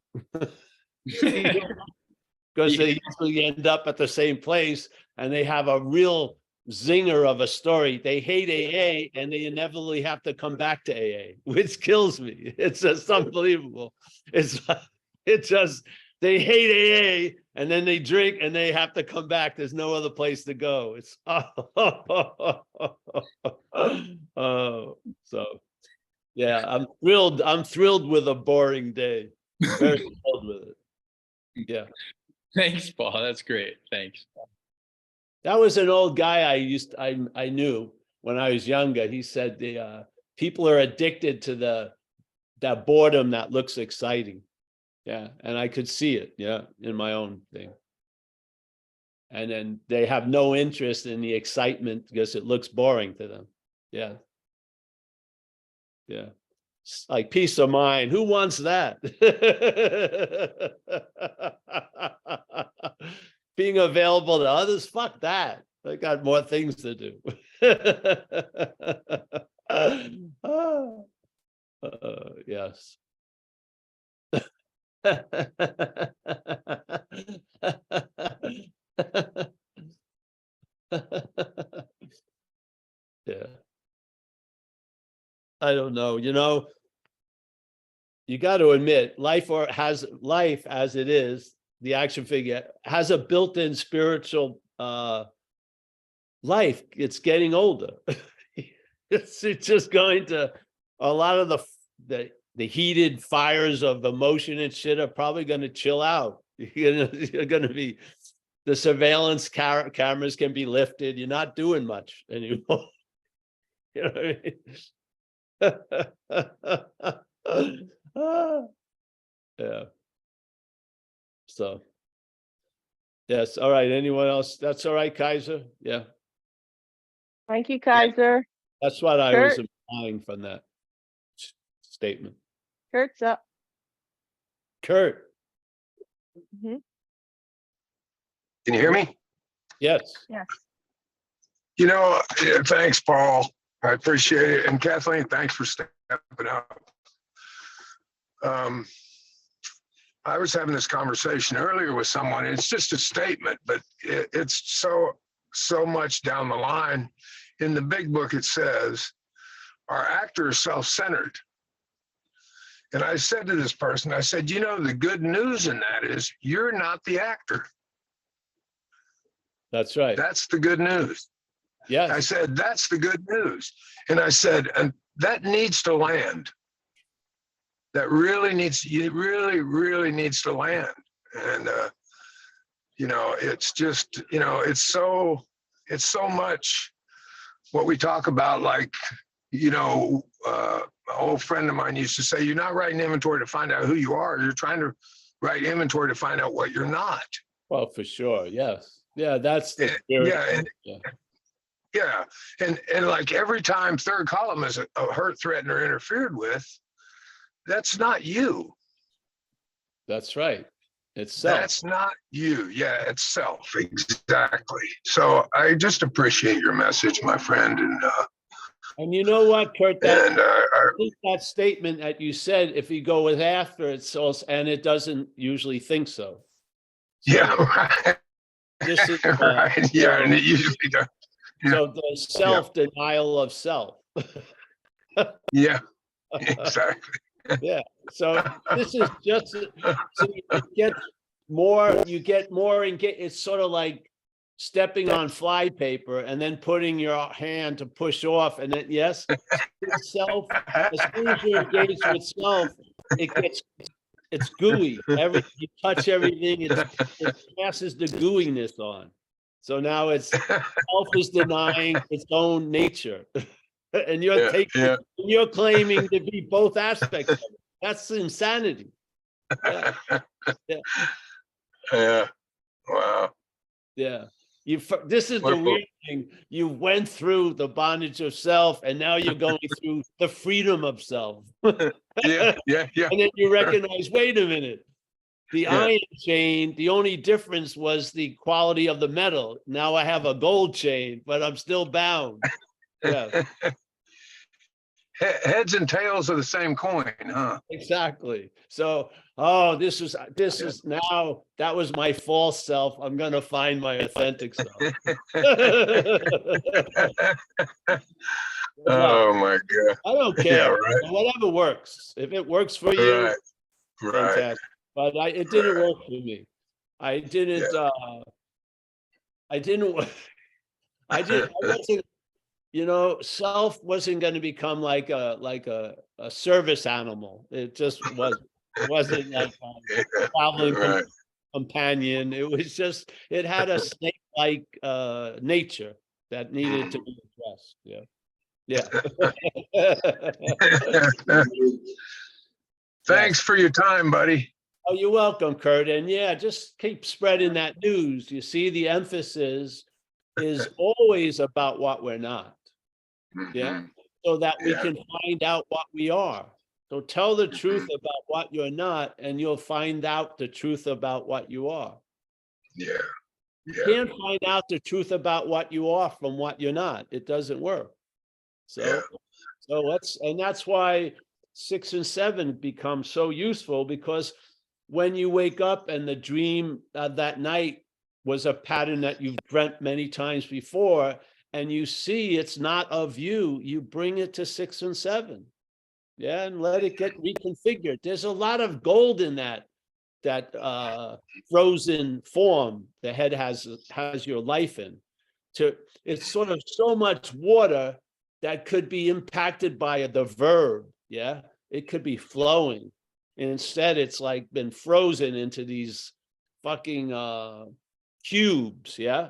Because they usually end up at the same place and they have a real zinger of a story. They hate AA and they inevitably have to come back to AA, which kills me. It's just unbelievable. It's just, they hate AA and then they drink and they have to come back. There's no other place to go. It's so yeah, I'm thrilled with a boring day. Very thrilled with it. Yeah. Thanks, Paul. That's great. Thanks. That was an old guy I knew when I was younger. He said the people are addicted to that boredom that looks exciting. Yeah, and I could see it, yeah, in my own thing. And then they have no interest in the excitement because it looks boring to them. Yeah. Yeah. It's like peace of mind. Who wants that? Being available to others, fuck that. I got more things to do. Yes. Yeah. I don't know, you got to admit life as it is, the action figure has a built-in spiritual life. It's getting older. It's just going to, a lot of the heated fires of emotion and shit are probably going to chill out. You're going to be, the surveillance cameras can be lifted. You're not doing much anymore. You know what I mean? Yeah. So, yes. All right. Anyone else? That's all right, Kaiser. Yeah. Thank you, Kaiser. That's what I was Kurt? implying from that statement. Kurt's up. Kurt. Mhm. Can you hear me? Yes. Yes. Thanks, Paul. I appreciate it. And Kathleen, thanks for stepping up. I was having this conversation earlier with someone. It's just a statement, but it's so much down the line. In the big book, it says, our actor is self-centered. And I said to this person, I said, the good news in that is you're not the actor. That's right. That's the good news. Yes. I said, that's the good news. And I said, and that needs to land. That really needs to land. And, it's just, it's so much what we talk about, like, an old friend of mine used to say, you're not writing inventory to find out who you are. You're trying to write inventory to find out what you're not. Well, for sure. Yes. Yeah. That's the spirit. Yeah. And like every time third column is a hurt, threatened, or interfered with, that's not you. That's right. It's self. That's not you. Yeah, it's self. Exactly. So I just appreciate your message, my friend. And you know what, Kurt? I And think that statement that you said, if you go with after it, and it doesn't usually think so. yeah, right. This is Right. Yeah, and it usually does. Yeah. So the self-denial of self. Yeah, exactly. Yeah. So this is just, so you get more, and it's sort of like stepping on fly paper and then putting your hand to push off. And then, yes, self, as soon as you're engaged with self, it gets it's gooey. You touch everything, it passes the gooiness on. So now it's self is denying its own nature. And you're claiming to be both aspects of it. That's insanity. Yeah. Yeah. Yeah. Wow. Yeah. This is the weird thing. You went through the bondage of self, and now you're going through the freedom of self. Yeah. And then you recognize, wait a minute, the iron chain, the only difference was the quality of the metal. Now I have a gold chain, but I'm still bound. Yeah, Heads and tails of the same coin, huh? exactly. So, this is now, that was my false self. I'm gonna find my authentic self. Oh my God. I don't Yeah, care. right. Whatever works. If it works for you, Right. Right. fantastic. But it didn't work for me. I didn't. I wasn't. Self wasn't going to become like a service animal. It just wasn't. It wasn't like a traveling Right. companion. It was just. It had a snake-like nature that needed to be addressed. Yeah. Yeah. Thanks for your time, buddy. Oh, you're welcome, Kurt. And yeah, just keep spreading that news. You see, the emphasis is always about what we're not. Yeah. So that we can find out what we are. So tell the truth about what you're not, and you'll find out the truth about what you are. Yeah. You can't find out the truth about what you are from what you're not. It doesn't work. So that's why 6 and 7 become so useful, because when you wake up and the dream that night was a pattern that you've dreamt many times before, and you see it's not of you, you bring it to 6 and 7. Yeah, and let it get reconfigured. There's a lot of gold in that frozen form the head has your life in. It's sort of so much water that could be impacted by the verb. Yeah, it could be flowing, and instead it's like been frozen into these fucking cubes. Yeah.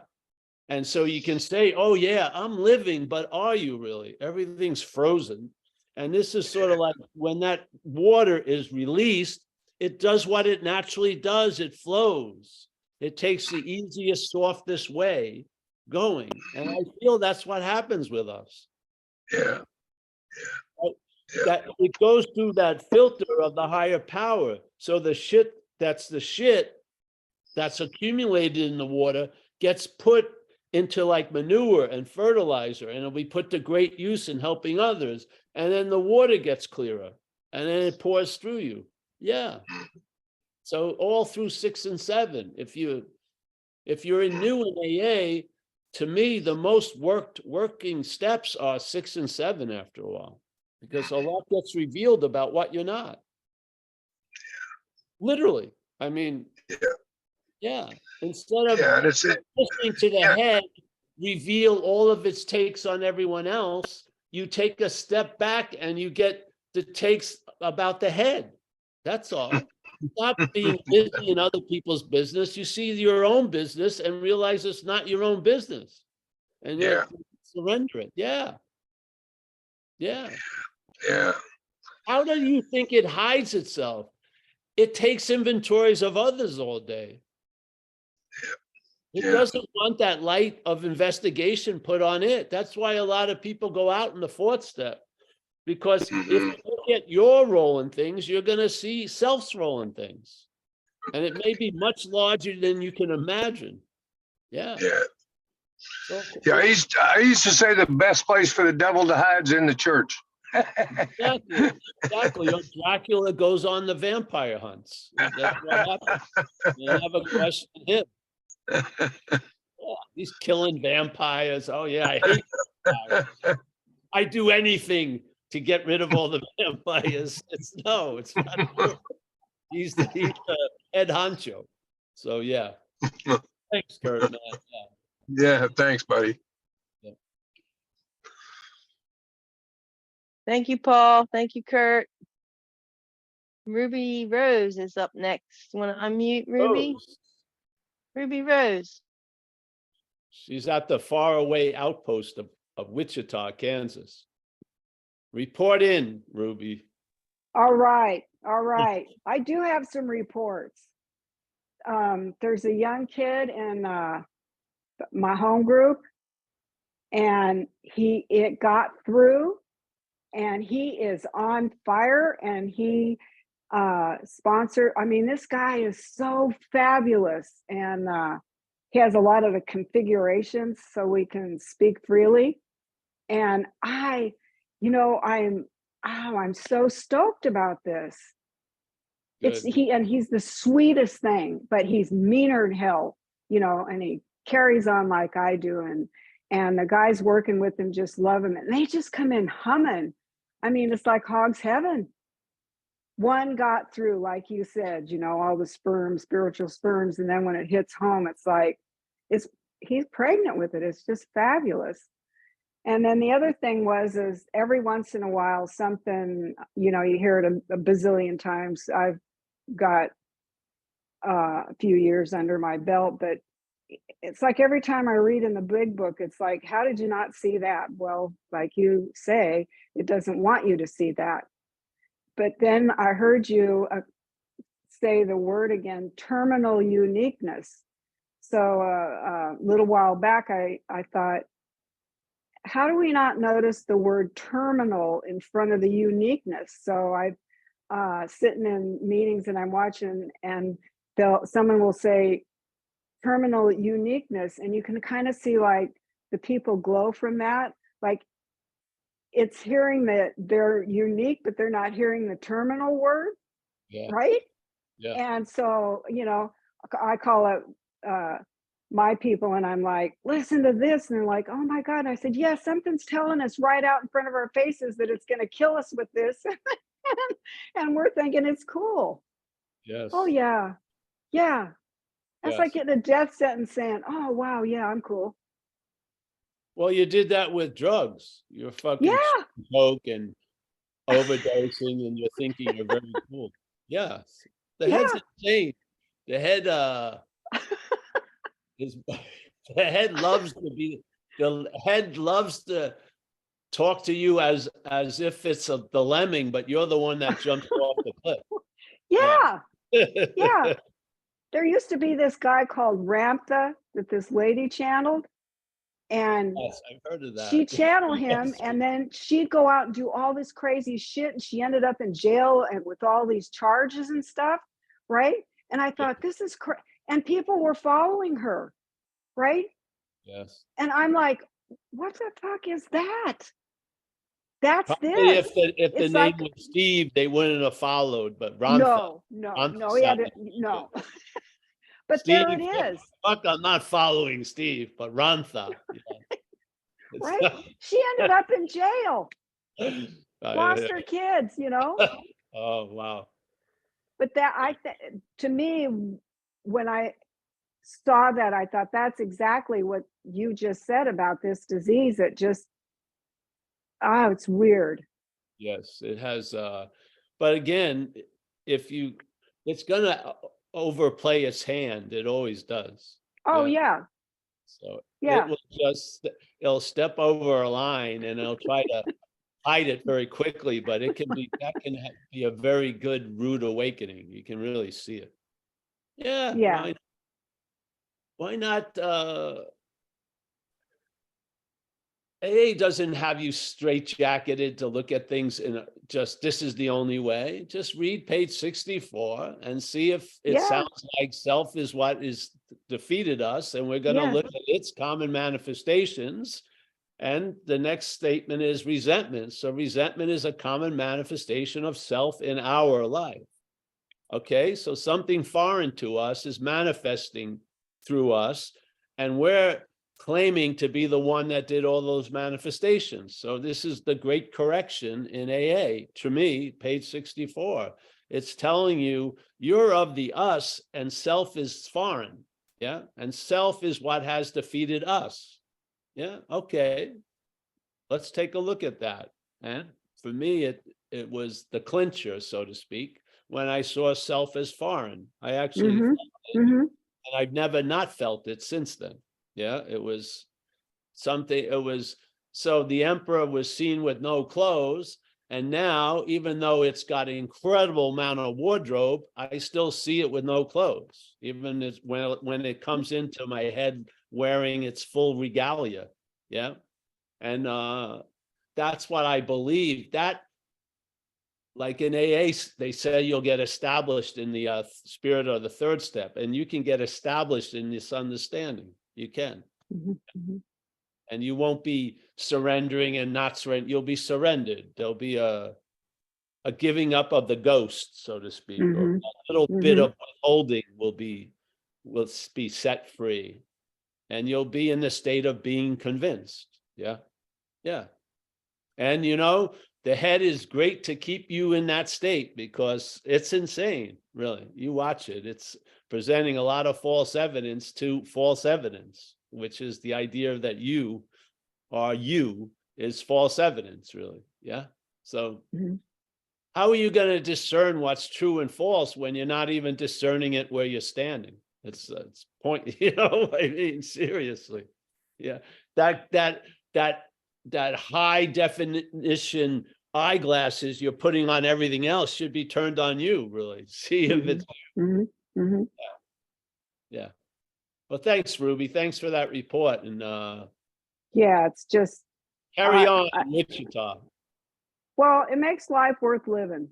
And so you can say, oh yeah, I'm living, but are you really? Everything's frozen. And this is sort of like when that water is released, it does what it naturally does. It flows. It takes the easiest, softest way going. And I feel that's what happens with us. Yeah. That it goes through that filter of the higher power. So the shit that's accumulated in the water gets put into like manure and fertilizer, and it'll be put to great use in helping others. And then the water gets clearer, and then it pours through you. Yeah. So all through 6 and 7, if you're in new in AA, to me, the most working steps are 6 and 7 after a while, because a lot gets revealed about what you're not. Literally. I mean, yeah. Instead of listening to the head reveal all of its takes on everyone else, you take a step back and you get the takes about the head. That's all. Stop being busy in other people's business. You see your own business and realize it's not your own business. And you surrender it. Yeah. Yeah. Yeah. How do you think it hides itself? It takes inventories of others all day. It doesn't want that light of investigation put on it. That's why a lot of people go out in the 4th step, because if you look at your role in things, you're going to see self's role in things, and it may be much larger than you can imagine. Yeah. Yeah. So, Yeah. I used to say the best place for the devil to hide is in the church. Exactly. Dracula goes on the vampire hunts. That's what happens. You never question him. Yeah, he's killing vampires. Oh yeah, I hate vampires. I do anything to get rid of all the vampires. It's not true. He's the head honcho. So yeah. Thanks, Kurt, man. Yeah, thanks, buddy. Thank you, Paul. Thank you, Kurt. Ruby Rose is up next. Want to unmute Ruby? Rose, Ruby Rose. she's at the faraway outpost of Wichita, Kansas. Report in, Ruby. All right, all right. I do have some reports. There's a young kid in my home group, and it got through, and he is on fire, and he sponsored. I mean, this guy is so fabulous, and he has a lot of the configurations so we can speak freely. And I'm so stoked about this. Good. He's the sweetest thing, but he's meaner than hell, and he carries on like I do. And the guys working with him just love him. And they just come in humming. I mean, it's like hog's heaven. One got through, like you said, all the sperm, spiritual sperms. And then when it hits home, it's like, he's pregnant with it. It's just fabulous. And then the other thing is every once in a while, something, you hear it a bazillion times. I've got a few years under my belt, but it's like every time I read in the big book, it's like, how did you not see that? Well, like you say, it doesn't want you to see that. But then I heard you say the word again, terminal uniqueness. So a little while back, I thought, how do we not notice the word terminal in front of the uniqueness? So I'm sitting in meetings and I'm watching, and someone will say terminal uniqueness, and you can kind of see like the people glow from that. Like it's hearing that they're unique, but they're not hearing the terminal word, Yeah. right? Yeah. And so, I call it my people, and I'm like, listen to this, and they're like, oh my God. And I said, yeah, something's telling us right out in front of our faces that it's going to kill us with this. And we're thinking it's cool. Yes. Oh yeah, yeah. That's Yes. like getting a death sentence saying, oh wow, yeah, I'm cool. Well, you did that with drugs. You're fucking Yeah. coke and overdosing, and you're thinking you're very cool. Yeah. The head's insane. The head is the head loves to talk to you as if it's the lemming, but you're the one that jumps off the cliff. Yeah. Yeah. There used to be this guy called Ramtha that this lady channeled, and Yes, I've heard of that. she'd channel him, Yes. and then she'd go out and do all this crazy shit, and she ended up in jail and with all these charges and stuff, right? And I thought, this is crazy. And people were following her, right? Yes. And I'm like, what the fuck is that? That's Probably this. if the It's name like, was Steve, they wouldn't have followed, but Rantha. no, he had to, no. But Steve, there it is. fuck, I'm not following Steve, but Rantha. Right? She ended up in jail, lost Yeah. her kids, Oh, wow. But to me, when I saw that, I thought that's exactly what you just said about this disease. It just, it's weird. Yes, it has. But again, it's gonna overplay its hand. It always does. Oh yeah. So Yeah. it'll step over a line and it'll try to hide it very quickly, but that can be a very good rude awakening. You can really see it. Yeah. Yeah. Why not? AA doesn't have you straitjacketed to look at things in this is the only way. Just read page 64 and see if it sounds like self is what is defeated us, and we're going to look at its common manifestations. And the next statement is resentment. So resentment is a common manifestation of self in our life. Okay, so something foreign to us is manifesting through us, and we're claiming to be the one that did all those manifestations. So this is the great correction in AA. To me, page 64. It's telling you you're of the us and self is foreign. Yeah. And self is what has defeated us. Yeah. Okay. Let's take a look at that. And for me, it was the clincher, so to speak. when I saw self as foreign. I actually, Mhm. and Mhm. I've never not felt it since then. Yeah, it was something, it was, so the emperor was seen with no clothes. And now, even though it's got an incredible amount of wardrobe, I still see it with no clothes, even as when it comes into my head wearing its full regalia. Yeah. And that's what I believe. That, like in AA, they say you'll get established in the spirit of the third step, and you can get established in this understanding. You can. Mhm. Mhm. And you won't be surrendering and not surrender. You'll be surrendered. There'll be a giving up of the ghost, so to speak, or Mhm. a little bit Mhm. of withholding will be set free, and you'll be in the state of being convinced. Yeah, yeah. And you know, the head is great to keep you in that state because it's insane, really. You watch it, it's presenting a lot of false evidence to false evidence, which is the idea that you is false evidence, really. Yeah. So Mhm. how are you going to discern what's true and false when you're not even discerning it where you're standing? It's point, I mean, seriously. Yeah. That high definition eyeglasses you're putting on everything else should be turned on you, really. See if it's, Mhm. Mhm. yeah. Well, thanks, Ruby. Thanks for that report. And Yeah, it's just carry I, on I, in Wichita. well, it makes life worth living.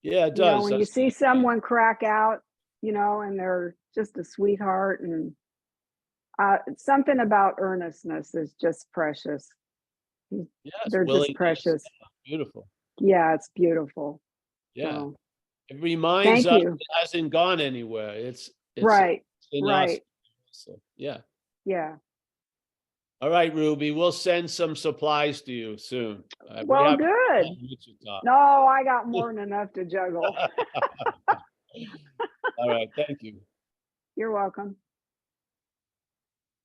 Yeah, it You know, does. when you see someone crack out, you know, and they're just a sweetheart, and something about earnestness is just precious. Yes, They're just willingness. precious. Beautiful. Yeah, it's beautiful. Yeah. So It reminds thank us you. it hasn't gone anywhere. It's Right. in us. Right. So, yeah. Yeah. All right, Ruby, we'll send some supplies to you soon. We Well, have good. Wichita. No, I got more than enough to juggle. All right, thank you. You're welcome.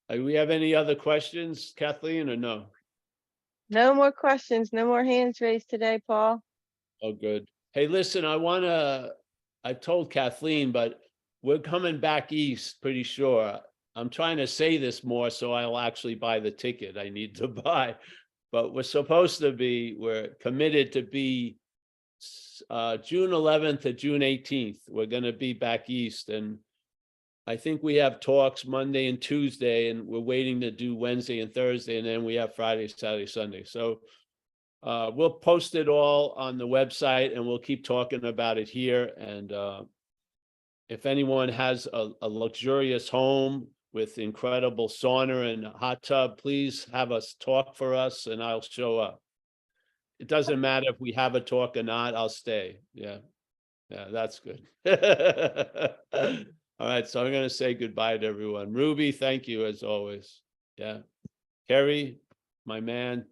We have any other questions, Kathleen, or no? No more questions, no more hands raised today, Paul. Oh, good. Hey, listen, I told Kathleen, but we're coming back east, pretty sure. I'm trying to say this more so I'll actually buy the ticket I need to buy. But we're committed to be June 11th to June 18th. We're going to be back east. And I think we have talks Monday and Tuesday, and we're waiting to do Wednesday and Thursday. And then we have Friday, Saturday, Sunday. So we'll post it all on the website, and we'll keep talking about it here. And if anyone has a luxurious home with incredible sauna and a hot tub, please have us talk for us, and I'll show up. It doesn't matter if we have a talk or not, I'll stay. Yeah. Yeah, that's good. All right, so I'm going to say goodbye to everyone. Ruby, thank you as always. Yeah. Kerry, my man,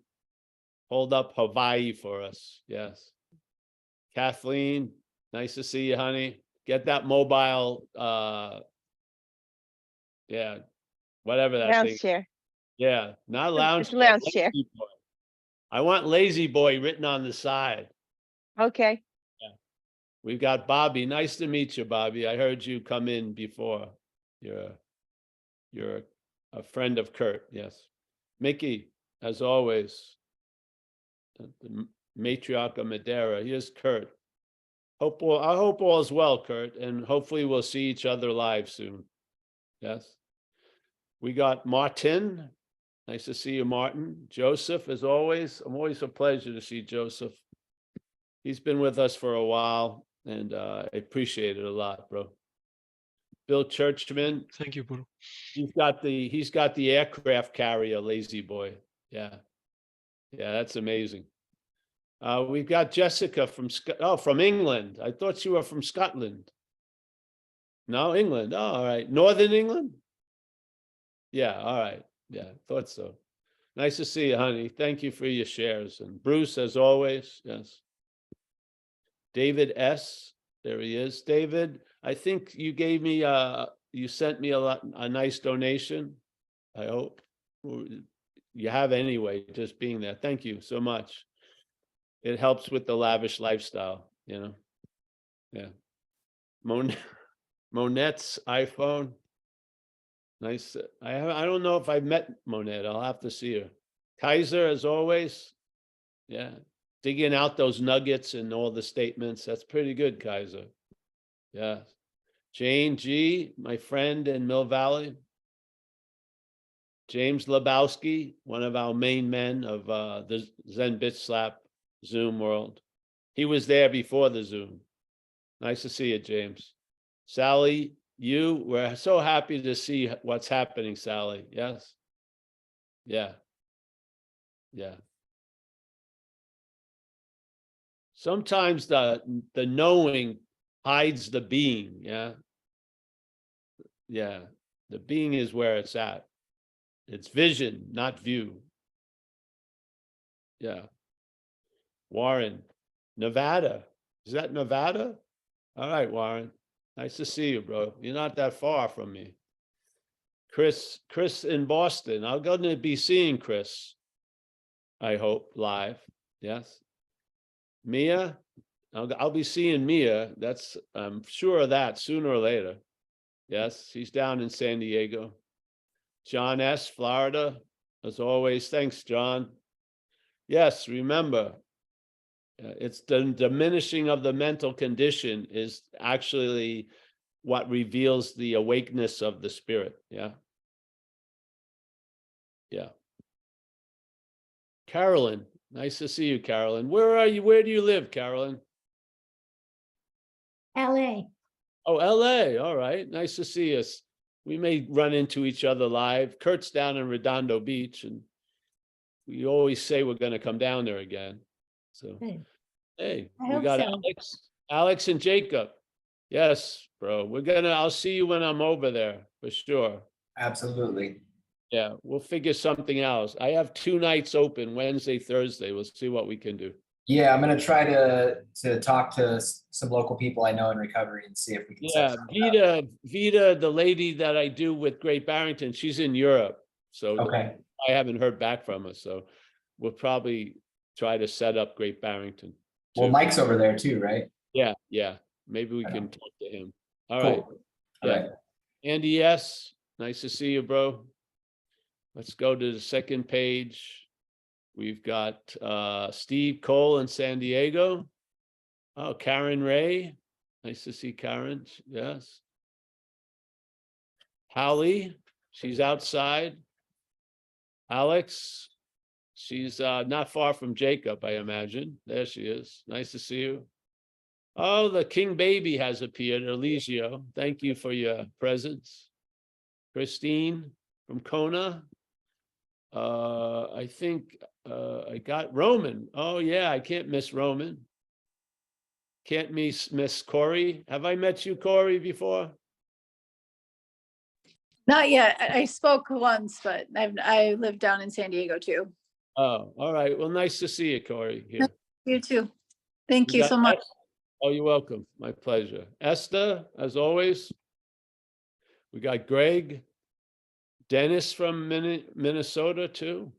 hold up Hawaii for us. Yes. Kathleen, nice to see you, honey. Get that mobile, yeah, whatever that Lounge thing. chair. Yeah, not lounge It's chair, lounge chair. Lazy Boy. I want Lazy Boy written on the side. Okay. We've got Bobby. Nice to meet you, Bobby. I heard you come in before. You're a friend of Kurt. Yes. Mickey, as always, the matriarch of Madeira. Here's Kurt. I hope all is well, Kurt, and hopefully we'll see each other live soon. Yes. We got Martin. Nice to see you, Martin. Joseph, as always. Always a pleasure to see Joseph. He's been with us for a while, and I appreciate it a lot, bro. Bill Churchman. Thank you, Paul. He's got the aircraft carrier, Lazy Boy. Yeah. Yeah, that's amazing. We've got Jessica from England. I thought you were from Scotland. No, England. Oh, all right. Northern England? Yeah, all right. Yeah, thought so. Nice to see you, honey. Thank you for your shares. And Bruce, as always, yes. David S. There he is. David, I think you gave me you sent me a nice donation. I hope you have anyway, just being there. Thank you so much. It helps with the lavish lifestyle, you know. Yeah. Monette's iPhone. Nice. I don't know if I've met Monette. I'll have to see her. Kaiser, as always. Yeah. Digging out those nuggets and all the statements. That's pretty good, Kaiser. Yeah. Jane G, my friend in Mill Valley. James Lebowski, one of our main men of the Zen Bitch Slap Zoom world. He was there before the Zoom. Nice to see you, James. Sally, we're so happy to see what's happening, Sally. Yes? Yeah. Yeah. Sometimes the knowing hides the being, yeah? Yeah. The being is where it's at. It's vision, not view. Yeah. Warren, Nevada. Is that Nevada? All right, Warren. Nice to see you, bro. You're not that far from me. Chris in Boston. I'm going to be seeing Chris, I hope, live. Yes. Mia, I'll be seeing Mia. I'm sure of that sooner or later. Yes, she's down in San Diego. John S., Florida, as always. Thanks, John. Yes, remember, it's the diminishing of the mental condition is actually what reveals the awakeness of the spirit. Yeah. Yeah. Carolyn, nice to see you, Carolyn. Where are you? Where do you live, Carolyn? LA. Oh, LA. All right. Nice to see us. We may run into each other live. Kurt's down in Redondo Beach, and we always say we're going to come down there again. So, Good. hey, I we hope got so. Alex and Jacob. Yes, bro. I'll see you when I'm over there for sure. Absolutely. Yeah, we'll figure something else. I have 2 nights open, Wednesday, Thursday. We'll see what we can do. Yeah, I'm gonna try to talk to some local people I know in recovery and see if we can set Yeah, something up. Vita, the lady that I do with Great Barrington, she's in Europe. So Okay. I haven't heard back from her. So we'll probably try to set up Great Barrington. Well, too. Mike's over there too, right? Yeah. Maybe we Right can on. talk to him. All right. Cool. Yeah. All right. Andy S., nice to see you, bro. Let's go to the second page. We've got Steve Cole in San Diego. Oh, Karen Ray. Nice to see Karen. Yes. Hallie, she's outside. Alex, she's not far from Jacob, I imagine. There she is. Nice to see you. Oh, the King Baby has appeared, Eligio. Thank you for your presence. Christine from Kona. I think I got Roman. Oh yeah, I can't miss Roman. Can't miss Corey. Have I met you, Corey, before? Not yet. I spoke once, but I live down in San Diego too. Oh, all right. Well, nice to see you, Corey, here. You too. Thank We you got so much. Oh, you're welcome. My pleasure. Esther, as always. We got Greg. Dennis from Minnesota too.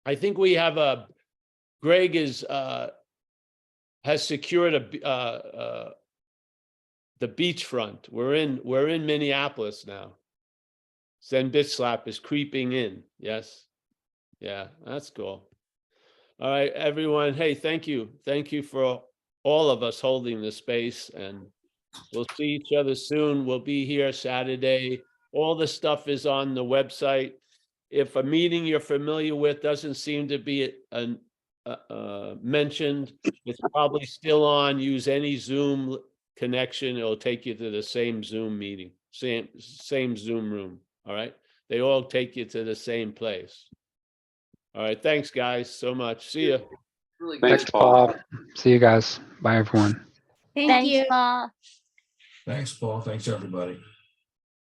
I think we have Greg has secured the beachfront. We're in Minneapolis now. Zen Bitch Slap is creeping in. Yes. Yeah, that's cool. All right, everyone. Hey, thank you. Thank you for all of us holding the space, and we'll see each other soon. We'll be here Saturday. All the stuff is on the website. If a meeting you're familiar with doesn't seem to be mentioned, it's probably still on. Use any Zoom connection. It'll take you to the same Zoom meeting, same Zoom room. All right. They all take you to the same place. All right. Thanks, guys, so much. See ya. Really Thanks, good. Paul. See you guys. Bye, everyone. Thank Thanks, you. Paul. Thanks, Paul. Thanks, everybody.